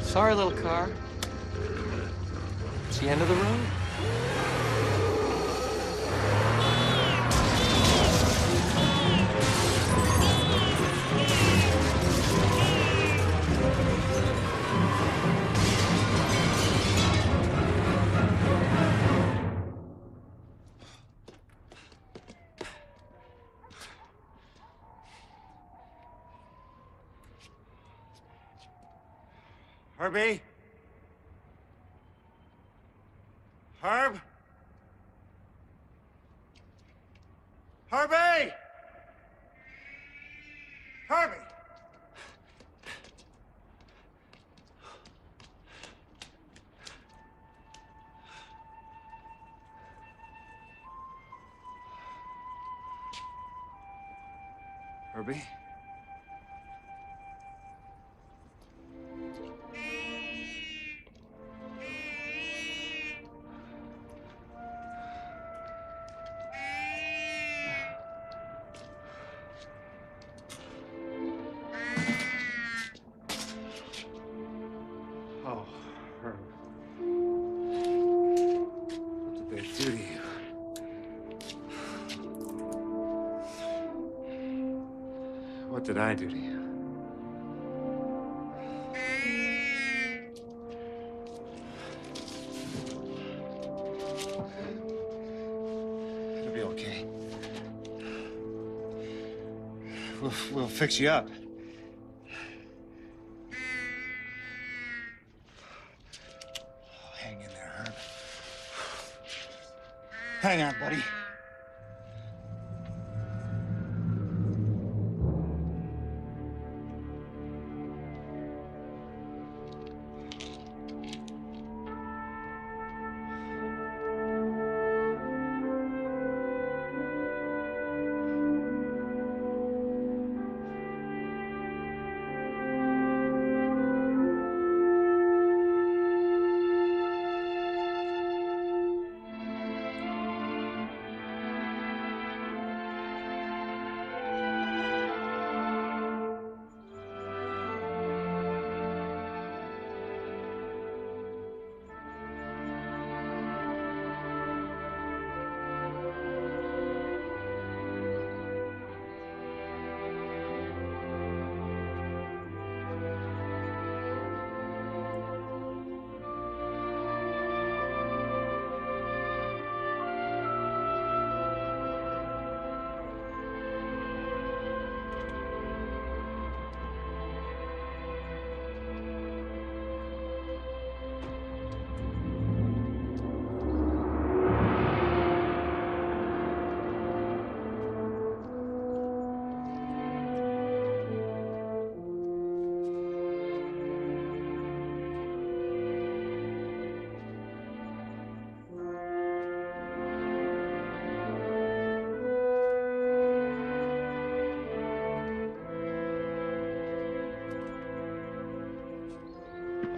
Sorry, little car. It's the end of the road. Herbie? Herb? Herbie! Herbie! Herbie? Oh, Herb. What did they do to you? What did I do to you? It'll be okay. We'll fix you up. Hang in there, Herb. Hang on, buddy.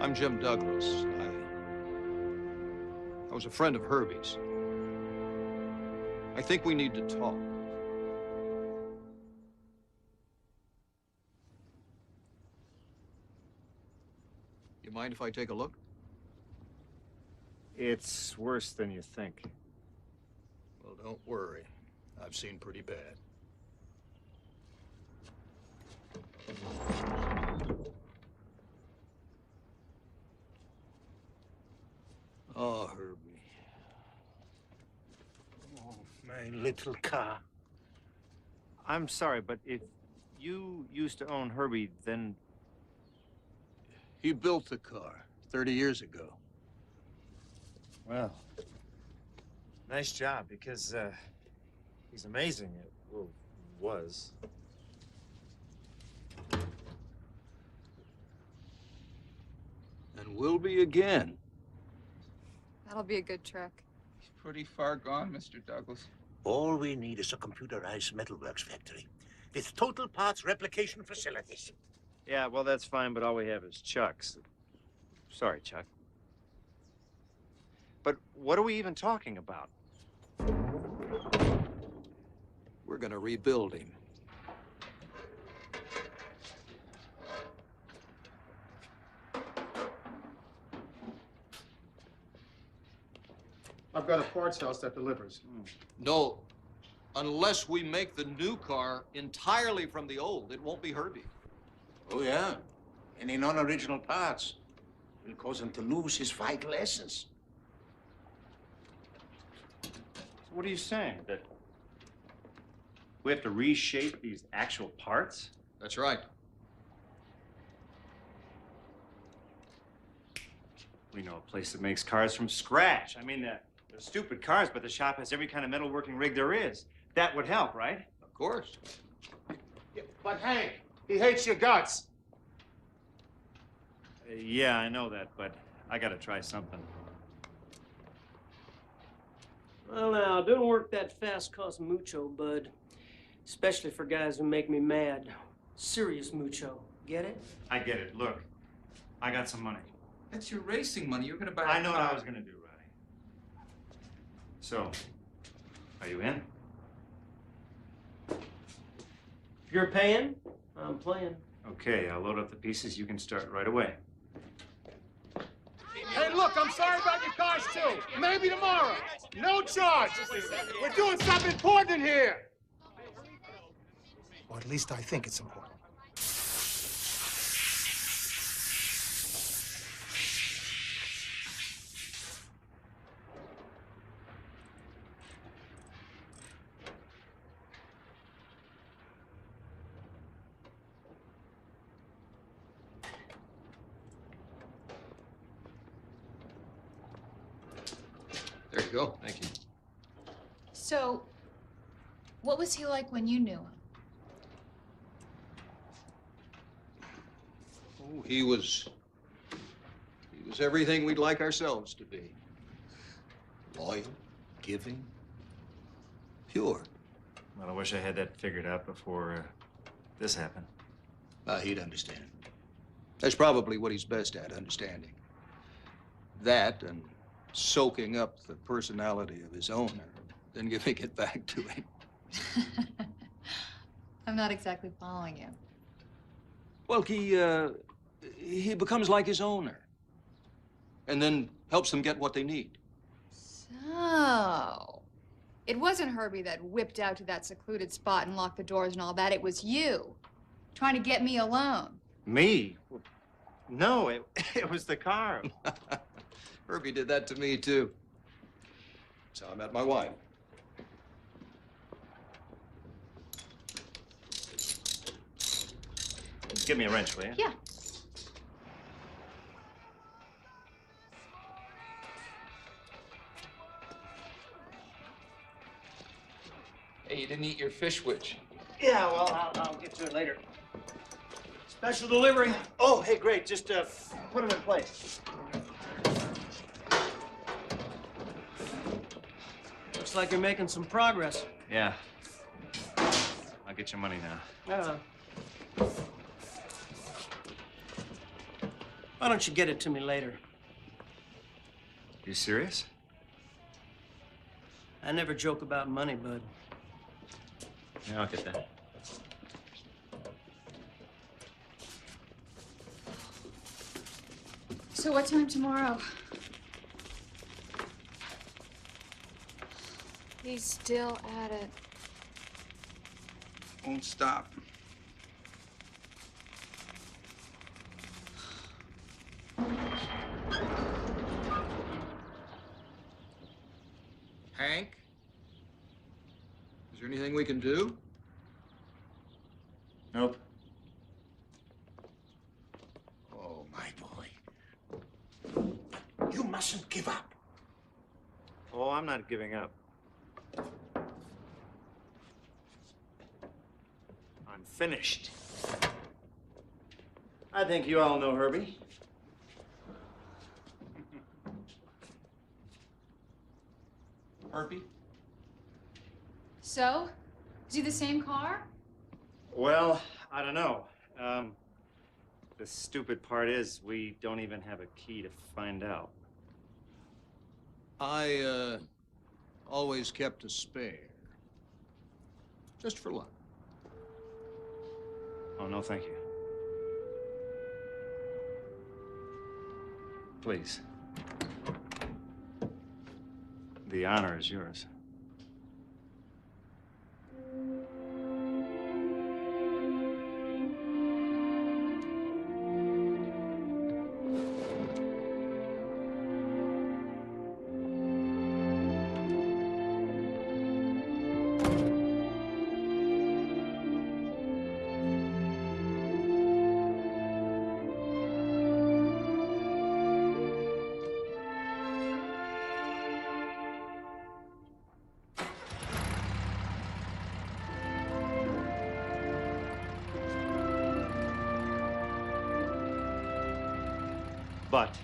I'm Jim Douglas. I was a friend of Herbie's. I think we need to talk. You mind if I take a look? It's worse than you think. Well, don't worry. I've seen pretty bad. Oh, Herbie. Oh, my little car. I'm sorry, but if you used to own Herbie, then... He built the car 30 years ago. Well, nice job, because he's amazing. Well, was. And will be again. That'll be a good truck. He's pretty far gone, Mr. Douglas. All we need is a computerized metalworks factory with total parts replication facilities. Yeah, well, that's fine, but all we have is Chuck's. Sorry, Chuck. But what are we even talking about? We're gonna rebuild him. I've got a parts house that delivers. No, unless we make the new car entirely from the old, it won't be Herbie. Oh, yeah. Any non-original parts will cause him to lose his vital essence. So what are you saying? That we have to reshape these actual parts? That's right. We know a place that makes cars from scratch. I mean, they're stupid cars, but the shop has every kind of metalworking rig there is. That would help, right? Of course. Yeah, but Hank, he hates your guts. Yeah, I know that, but I gotta try something. Well, now, doing work that fast costs mucho, bud. Especially for guys who make me mad. Serious mucho. Get it? I get it. Look, I got some money. That's your racing money. You're gonna buy I know what I was gonna do, Roddy. So, are you in? If you're paying, I'm playing. Okay, I'll load up the pieces. You can start right away. Hey, look, I'm sorry about your cars, too. Maybe tomorrow. No charge. We're doing something important here. Or at least I think it's important. There you go. Thank you. So, what was he like when you knew him? Oh, he was everything we'd like ourselves to be. Loyal, giving, pure. Well, I wish I had that figured out before this happened. He'd understand. That's probably what he's best at, understanding. That and soaking up the personality of his owner, then giving it back to him. I'm not exactly following you. Well, he becomes like his owner, and then helps them get what they need. So, it wasn't Herbie that whipped out to that secluded spot and locked the doors and all that. It was you, trying to get me alone. Me? No, it was the car. Herbie did that to me, too. That's how I met my wife. Give me a wrench, will you? Yeah. Hey, you didn't eat your fish witch. Yeah, well, I'll get to it later. Special delivery. Oh, hey, great. Just put them in place. Looks like you're making some progress. Yeah. I'll get your money now. Yeah. Why don't you get it to me later? You serious? I never joke about money, bud. Yeah, I'll get that. So what time tomorrow? He's still at it. Won't stop. Hank? Is there anything we can do? Nope. Oh, my boy. You mustn't give up. Oh, I'm not giving up. I'm finished. I think you all know Herbie. Herbie? So? Is he the same car? Well, I don't know. The stupid part is we don't even have a key to find out. I, always kept a spare. Just for luck. Oh, no, thank you. Please. The honor is yours. But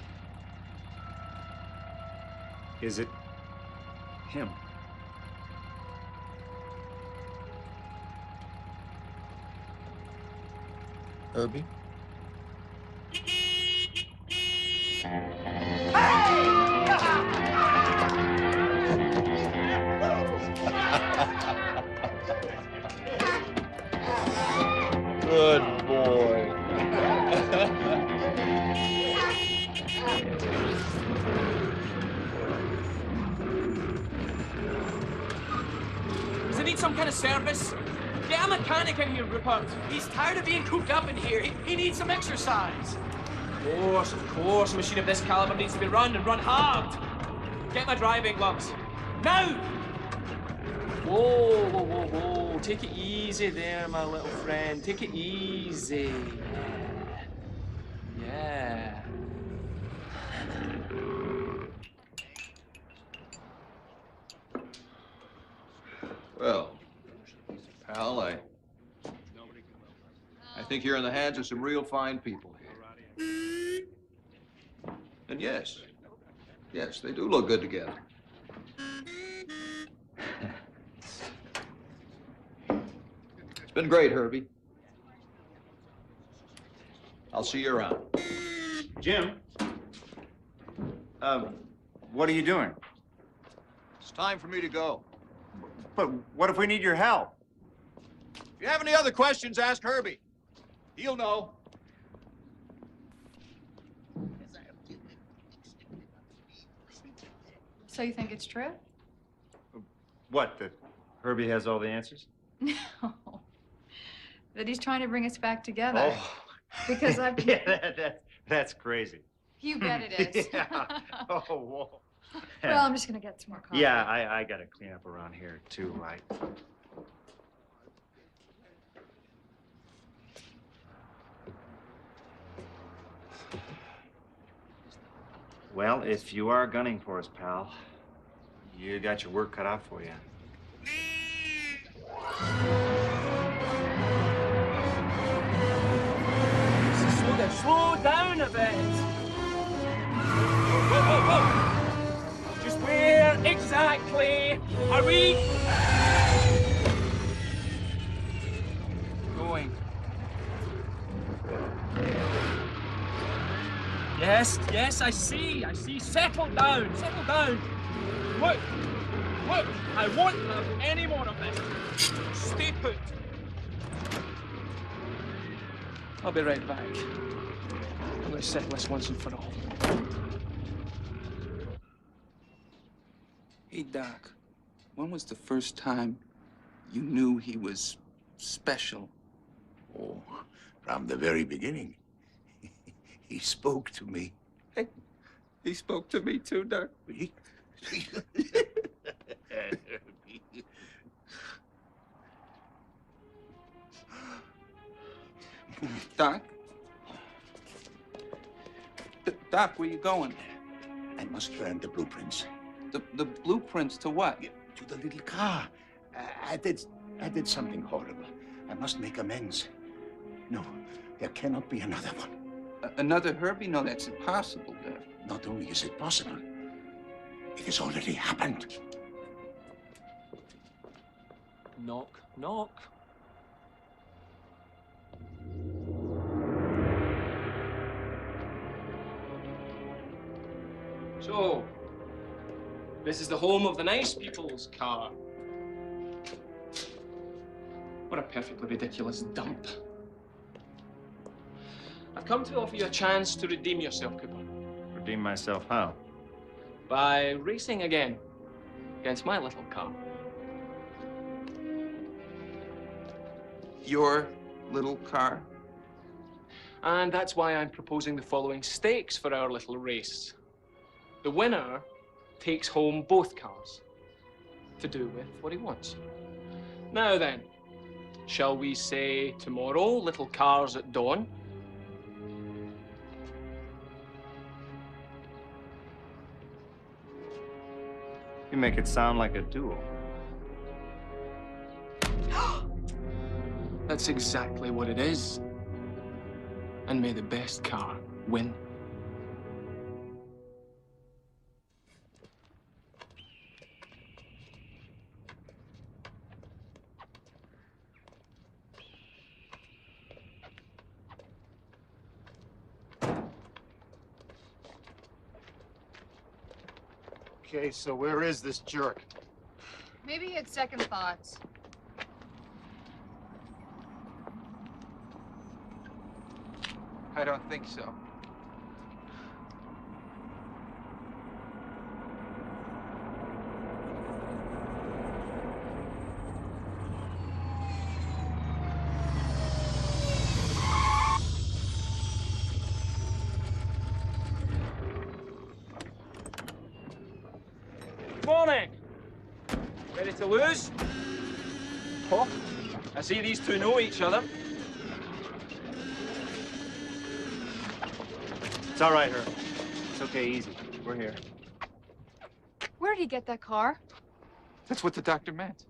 is it him? Herbie? Good boy. Does he need some kind of service? Get a mechanic in here, Rupert. He's tired of being cooped up in here. He needs some exercise. Of course. A machine of this caliber needs to be run and run hard. Get my driving gloves. Now! Whoa, whoa, whoa, whoa. Take it easy there, my little friend. Take it easy. Yeah. Well, pal, I think you're in the hands of some real fine people here. And yes, they do look good together. It's been great, Herbie. I'll see you around. Jim? What are you doing? It's time for me to go. But what if we need your help? If you have any other questions, ask Herbie. He'll know. So you think it's true? What, that Herbie has all the answers? No. That he's trying to bring us back together. Oh. Because I've been... Yeah, that's crazy. You bet it is. Yeah. Oh, whoa. Well, I'm just gonna get some more coffee. Yeah, I gotta clean up around here, too. Well, if you are gunning for us, pal, you got your work cut out for you. Slow down a bit. Whoa, whoa, whoa. Just where exactly are we going? Yes, yes, I see. Settle down, settle down. Look, I won't have any more of this. Stay put. I'll be right back. I'm going to settle this once and for all. Hey, Doc, when was the first time you knew he was special? Oh, from the very beginning. He spoke to me. Hey, he spoke to me too, Doc. Doc? Doc, where you going? I must learn the blueprints. The blueprints to what? To the little car. I did something horrible. I must make amends. No, there cannot be another one. Another Herbie? No, that's impossible, Doc. Not only is it possible, it has already happened. Knock, knock. So, this is the home of the nice people's car. What a perfectly ridiculous dump. I've come to offer you a chance to redeem yourself, Cooper. Redeem myself how? By racing again against my little car. Your little car? And that's why I'm proposing the following stakes for our little race. The winner takes home both cars to do with what he wants. Now then, shall we say tomorrow, little cars at dawn? You make it sound like a duel. That's exactly what it is. And may the best car win. Okay, so where is this jerk? Maybe he had second thoughts. I don't think so. Morning! Ready to lose? Oh, I see these two know each other. It's all right, Herb. It's okay, easy. We're here. Where did he get that car? That's what the doctor meant.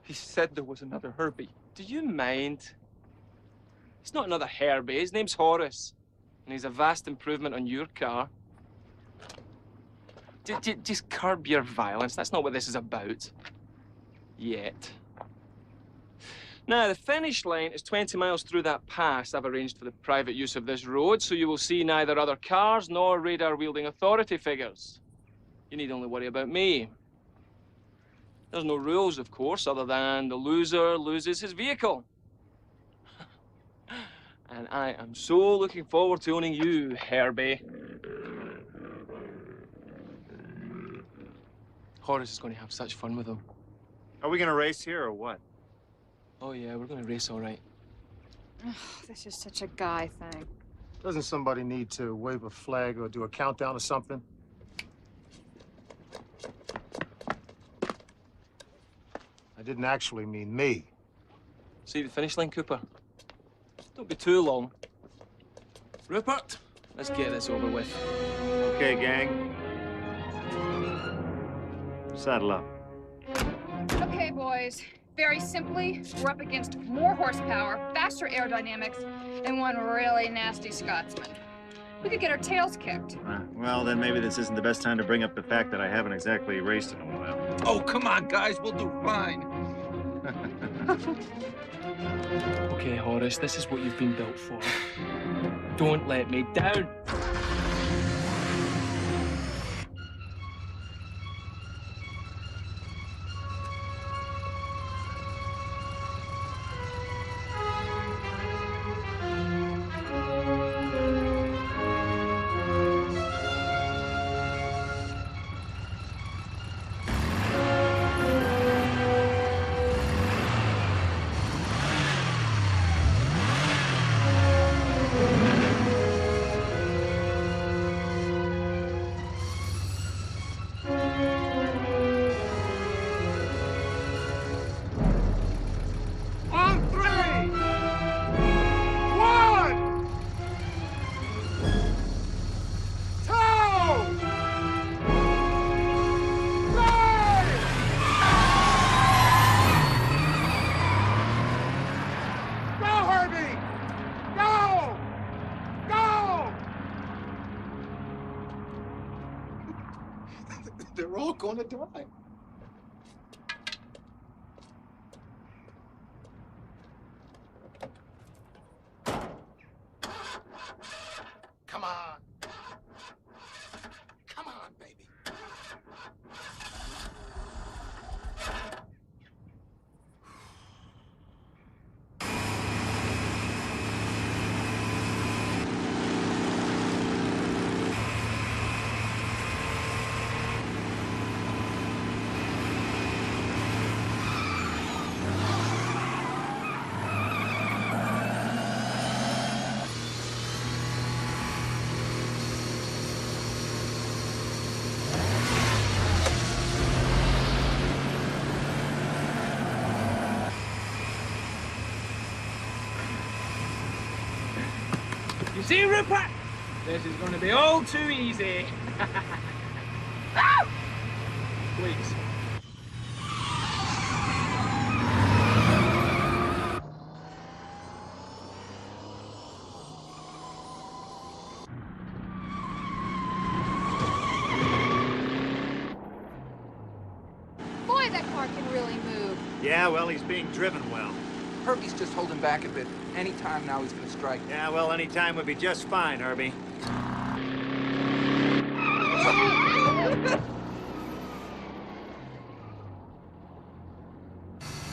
He said there was another Herbie. Do you mind? He's not another Herbie. His name's Horace. And he's a vast improvement on your car. Just curb your violence. That's not what this is about. Yet. Now, the finish line is 20 miles through that pass. I've arranged for the private use of this road, so you will see neither other cars nor radar-wielding authority figures. You need only worry about me. There's no rules, of course, other than the loser loses his vehicle. And I am so looking forward to owning you, Herbie. Horace is going to have such fun with him. Are we gonna race here or what? Oh, yeah, we're going to race all right. Ugh, this is such a guy thing. Doesn't somebody need to wave a flag or do a countdown or something? I didn't actually mean me. See the finish line, Cooper? Don't be too long. Rupert, let's get this over with. Okay, gang. Saddle up. Okay, boys. Very simply, we're up against more horsepower, faster aerodynamics, and one really nasty Scotsman. We could get our tails kicked. Well, then maybe this isn't the best time to bring up the fact that I haven't exactly raced in a while. Oh, come on, guys. We'll do fine. Okay, Horace, this is what you've been built for. Don't let me down. they're all gonna die. Come on. Come on, baby. You see, Rupert? This is going to be all too easy. Please. Boy, that car can really move. Yeah, well, he's being driven well. Herbie's just holding back a bit. Any time now he's gonna strike. Yeah, well, any time would be just fine, Herbie.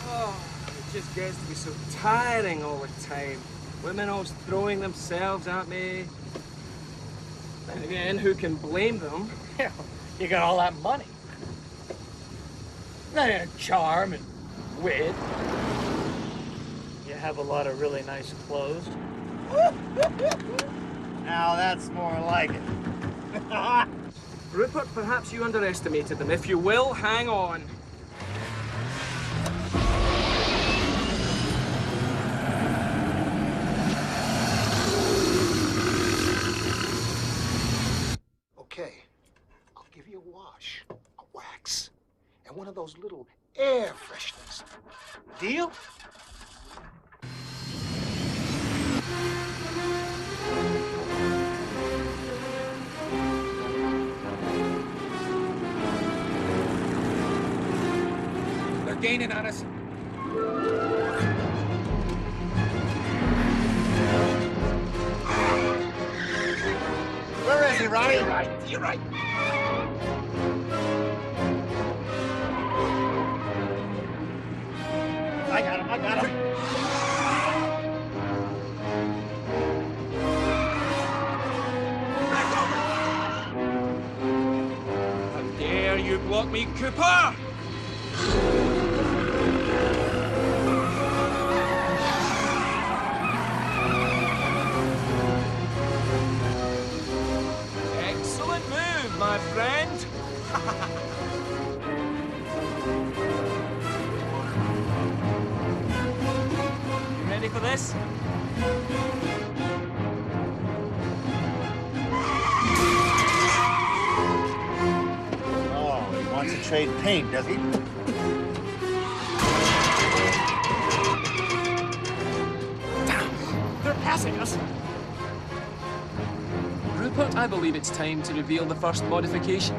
Oh, it just gets to be so tiring all the time. Women always throwing themselves at me. Then again, who can blame them? Yeah, you got all that money. And charm and wit. You have a lot of really nice clothes. Now that's more like it. Rupert, perhaps you underestimated them. If you will, hang on. Okay, I'll give you a wash, a wax, and one of those little air fresheners. Deal? They're gaining on us. Where is he, Ronnie? You're right. You're right. I got him. I got him. How dare you block me, Cooper? Excellent move, my friend. You ready for this? Oh, he wants to trade paint, does he? They're passing us. Rupert, I believe it's time to reveal the first modification.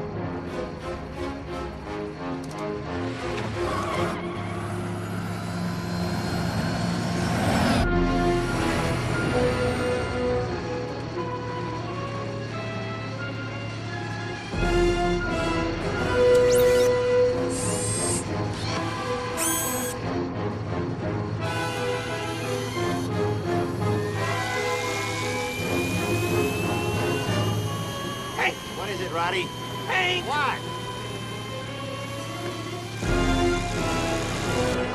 What is it, Roddy? Paint! What?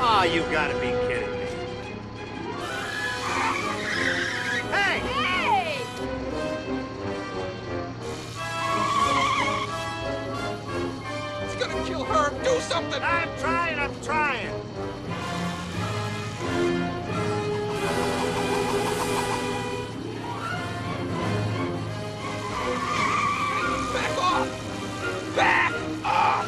Oh, you gotta be kidding me. Hey! Hey! It's gonna kill her. Do something. I'm trying, I'm trying. Back off. Back off.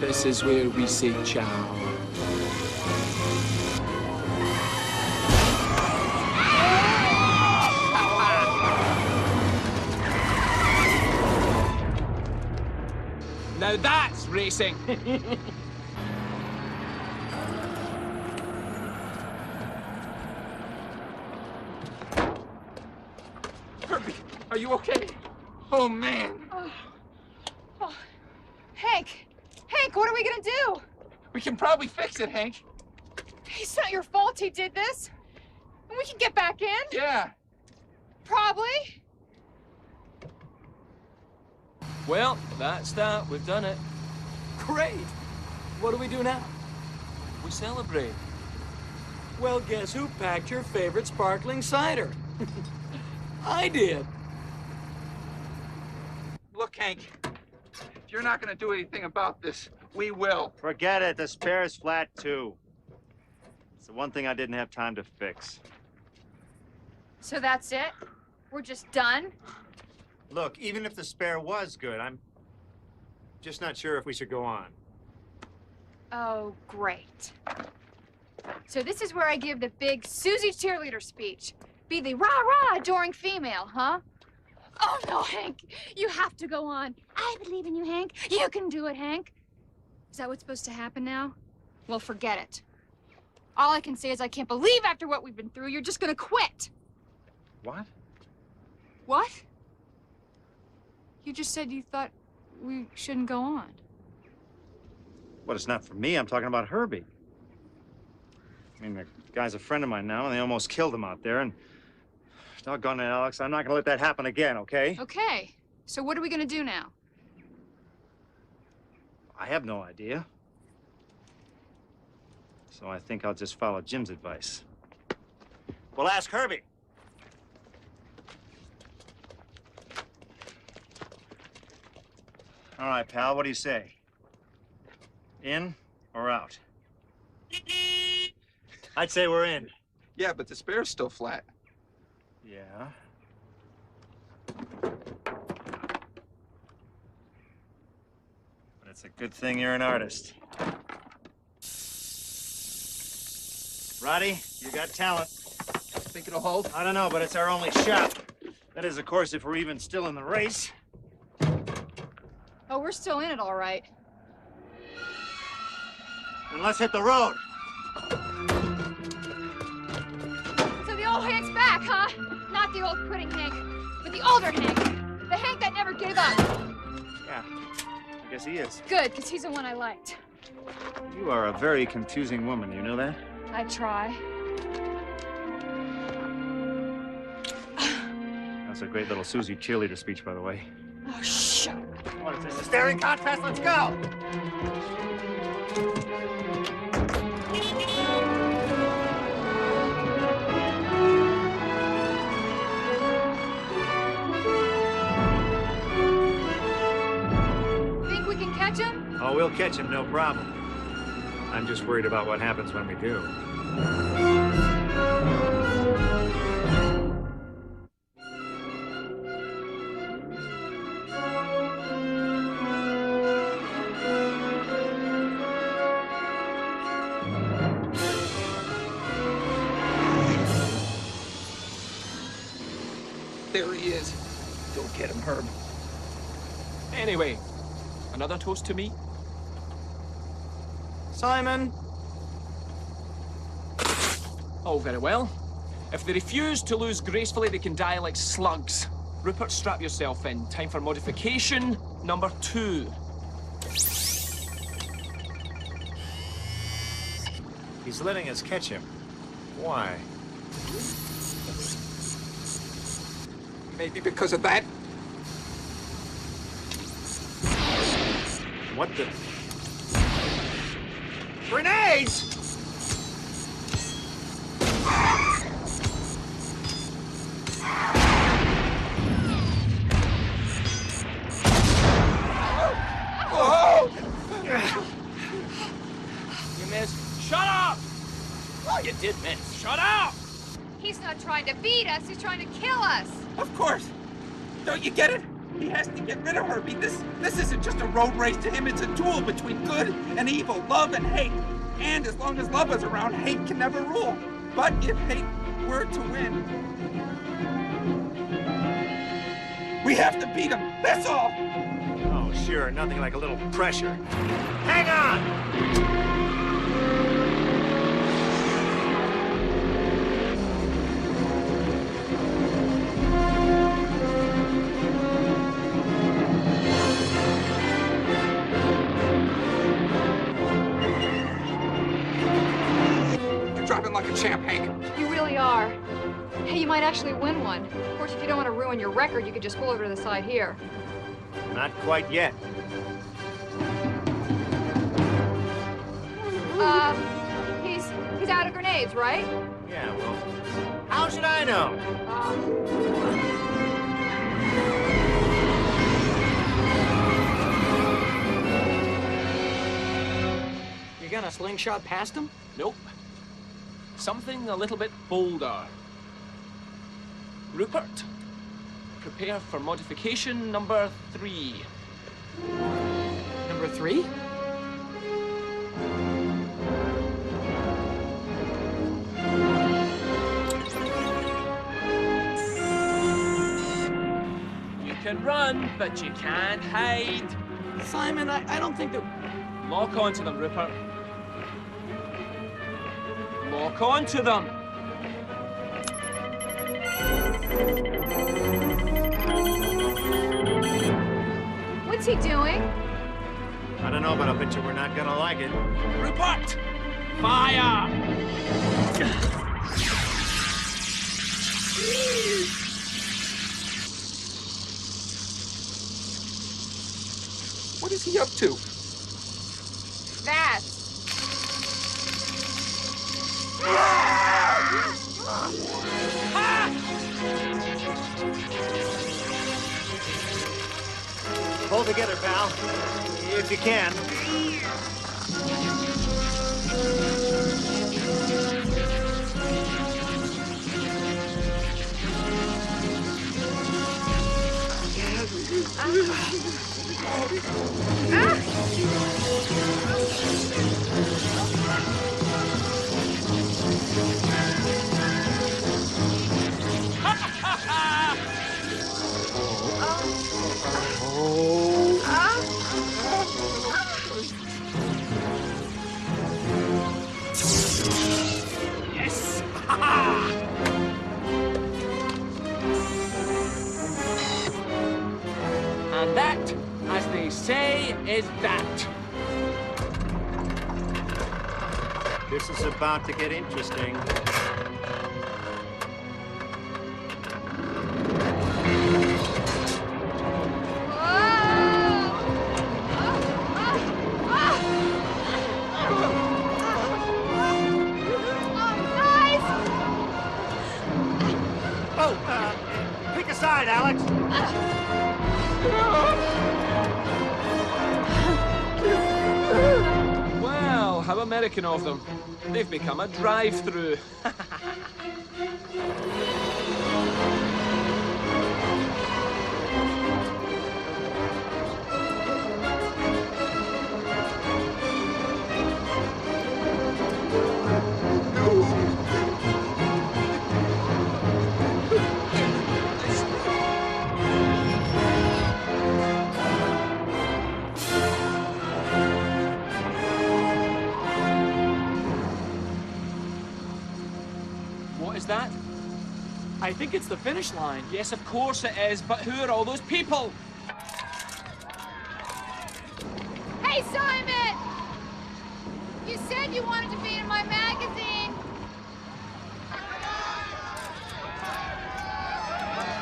This is where we say ciao. racing. Herbie, are you okay? Oh, man. Oh. Hank! Hank, what are we gonna do? We can probably fix it, Hank. It's not your fault he did this. And we can get back in. Yeah. Probably. Well, that's that. We've done it. Great. What do we do now? We celebrate. Well, guess who packed your favorite sparkling cider? I did. Look, Hank, if you're not going to do anything about this, we will. Forget it. The spare's flat, too. It's the one thing I didn't have time to fix. So that's it? We're just done? Look, even if the spare was good, I'm just not sure if we should go on. Oh, great. So this is where I give the big Susie cheerleader speech. Be the rah-rah adoring female, huh? Oh, no, Hank. You have to go on. I believe in you, Hank. You can do it, Hank. Is that what's supposed to happen now? Well, forget it. All I can say is I can't believe after what we've been through, you're just gonna quit. What? What? You just said you thought we shouldn't go on. But it's not for me. I'm talking about Herbie. I mean, the guy's a friend of mine now, and they almost killed him out there, and doggone it, Alex, I'm not gonna let that happen again, okay? Okay. So what are we gonna do now? I have no idea. So I think I'll just follow Jim's advice. Well, ask Herbie. All right, pal, what do you say? In or out? I'd say we're in. Yeah, but the spare's still flat. Yeah. But it's a good thing you're an artist. Roddy, you got talent. Think it'll hold? I don't know, but it's our only shot. That is, of course, if we're even still in the race. Oh, we're still in it, all right. Then let's hit the road. So the old Hank's back, huh? Not the old quitting Hank, but the older Hank. The Hank that never gave up. Yeah, I guess he is. Good, because he's the one I liked. You are a very confusing woman, you know that? I try. That's a great little Susie cheerleader speech, by the way. Oh, shut up. What is this, a staring contest? Let's go! Think we can catch him? Oh, we'll catch him, no problem. I'm just worried about what happens when we do. There he is. Go get him, Herb. Anyway, another toast to me? Simon! Oh, very well. If they refuse to lose gracefully, they can die like slugs. Rupert, strap yourself in. Time for modification number 2. He's letting us catch him. Why? Maybe because of that. What the? Grenades! You missed. Shut up! Oh, you did miss. Shut up! He's not trying to beat us, he's trying to kill us. Of course. Don't you get it? He has to get rid of Herbie. This isn't just a road race to him. It's a duel between good and evil, love and hate. And as long as love is around, hate can never rule. But if hate were to win, we have to beat him. That's all. Oh, Sure, nothing like a little pressure. Hang on! You're dropping like a champ, Hank. You really are. Hey, you might actually win one. Of course, if you don't want to ruin your record, you could just pull over to the side here. Not quite yet. He's out of grenades, right? Yeah, well, how should I know? You gonna slingshot past him? Nope. Something a little bit bolder. Rupert, prepare for modification number 3. Number 3? You can run, but you can't hide. Simon, I don't think that... Lock onto them, Rupert. Lock onto them. What's he doing? I don't know, but I'll bet you we're not gonna like it. Rupert! Fire! What is he up to? That. Hold together, pal. If you can. Yes! And that, as they say, is that. This is about to get interesting. Pick a side, Alex. Well, how American of them. They've become a drive-through. What is that? I think it's the finish line. Yes, of course it is, but who are all those people? Hey, Simon! You said you wanted to be in my magazine.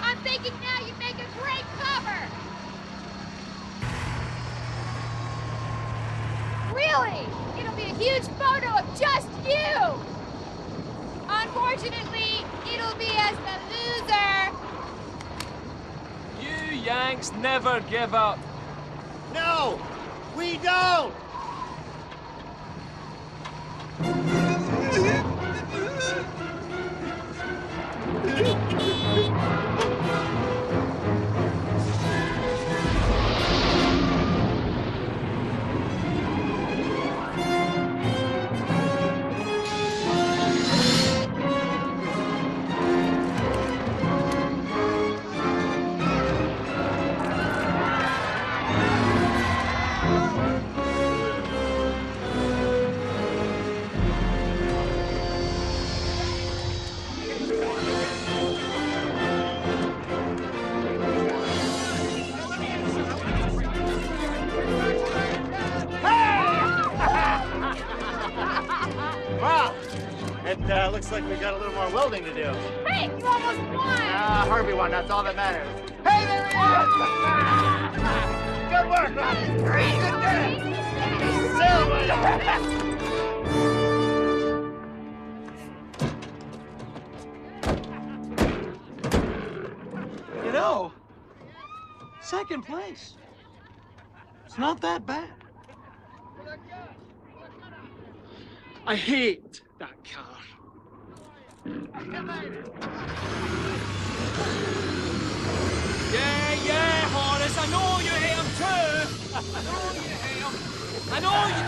I'm thinking now you'd make a great cover. Really? It'll be a huge photo of just you. Unfortunately, it'll be as the loser. You Yanks never give up. No, we don't. Looks like we got a little more welding to do. Hey, you almost won! Herbie won. That's all that matters. Hey, there he is! Good work, Robbie. You know, second place. It's not that bad. I hate that car. Yeah, Horace, I know you hate him too. I know you hate him. I know you...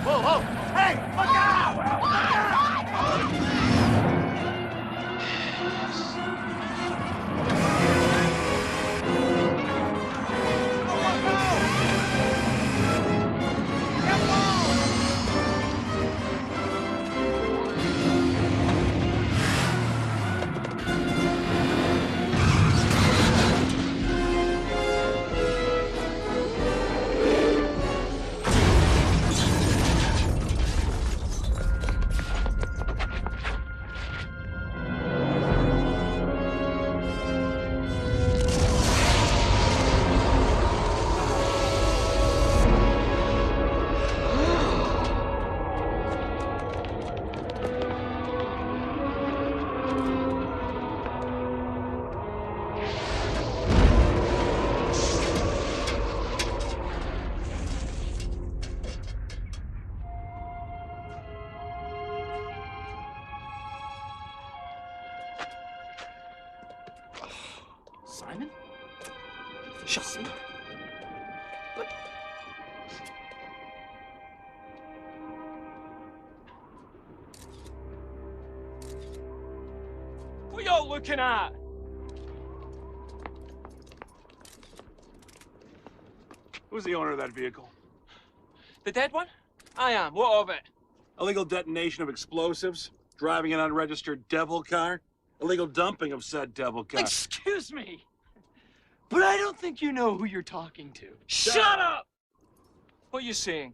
Whoa, whoa. Hey, look out! Look out! Simon? Shut up. What y'all looking at? Who's the owner of that vehicle? The dead one? I am. What of it? Illegal detonation of explosives, driving an unregistered devil car, illegal dumping of said devil car. Excuse me, but I don't think you know who you're talking to. Shut up! What are you saying?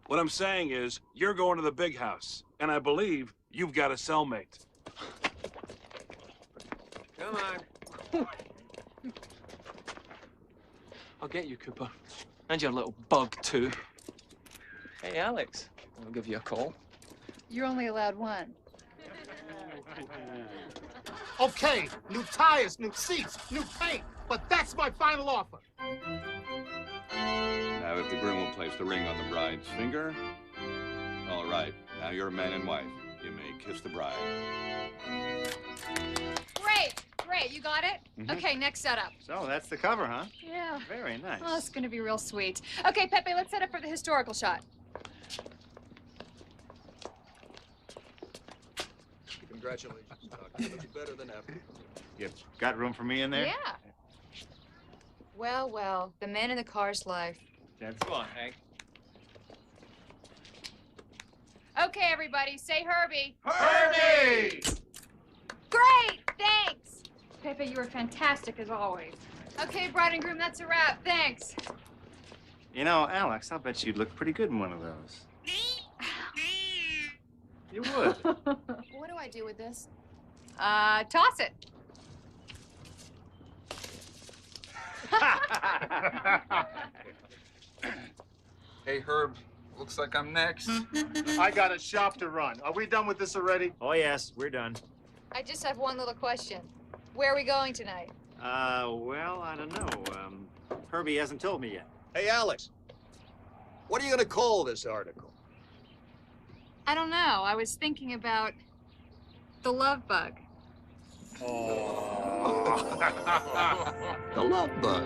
What I'm saying is, you're going to the big house, and I believe you've got a cellmate. Come on. I'll get you, Cooper. And your little bug, too. Hey, Alex. I'll give you a call. You're only allowed one. Okay, new tires, new seats, new paint, but that's my final offer. Now, if the groom will place the ring on the bride's finger, all right. Now you're man and wife. You may kiss the bride. Great, you got it? Okay, next setup. So that's the cover, huh? Yeah. Very nice. Oh, it's gonna be real sweet. Okay, Pepe, let's set up for the historical shot. Congratulations, Doc. You look better than ever. You got room for me in there? Yeah. Well, the man in the car's life. That's Come on, Hank. Okay, everybody, say Herbie. Herbie! Great, thanks. Pepe, you were fantastic as always. Okay, bride and groom, that's a wrap. Thanks. You know, Alex, I'll bet you'd look pretty good in one of those. You would. What do I do with this? Toss it. Hey, Herb, looks like I'm next. I got a shop to run. Are we done with this already? Oh, yes, we're done. I just have one little question. Where are we going tonight? Well, I don't know. Herbie hasn't told me yet. Hey, Alex, what are you going to call this article? I don't know. I was thinking about the love bug. The love bug.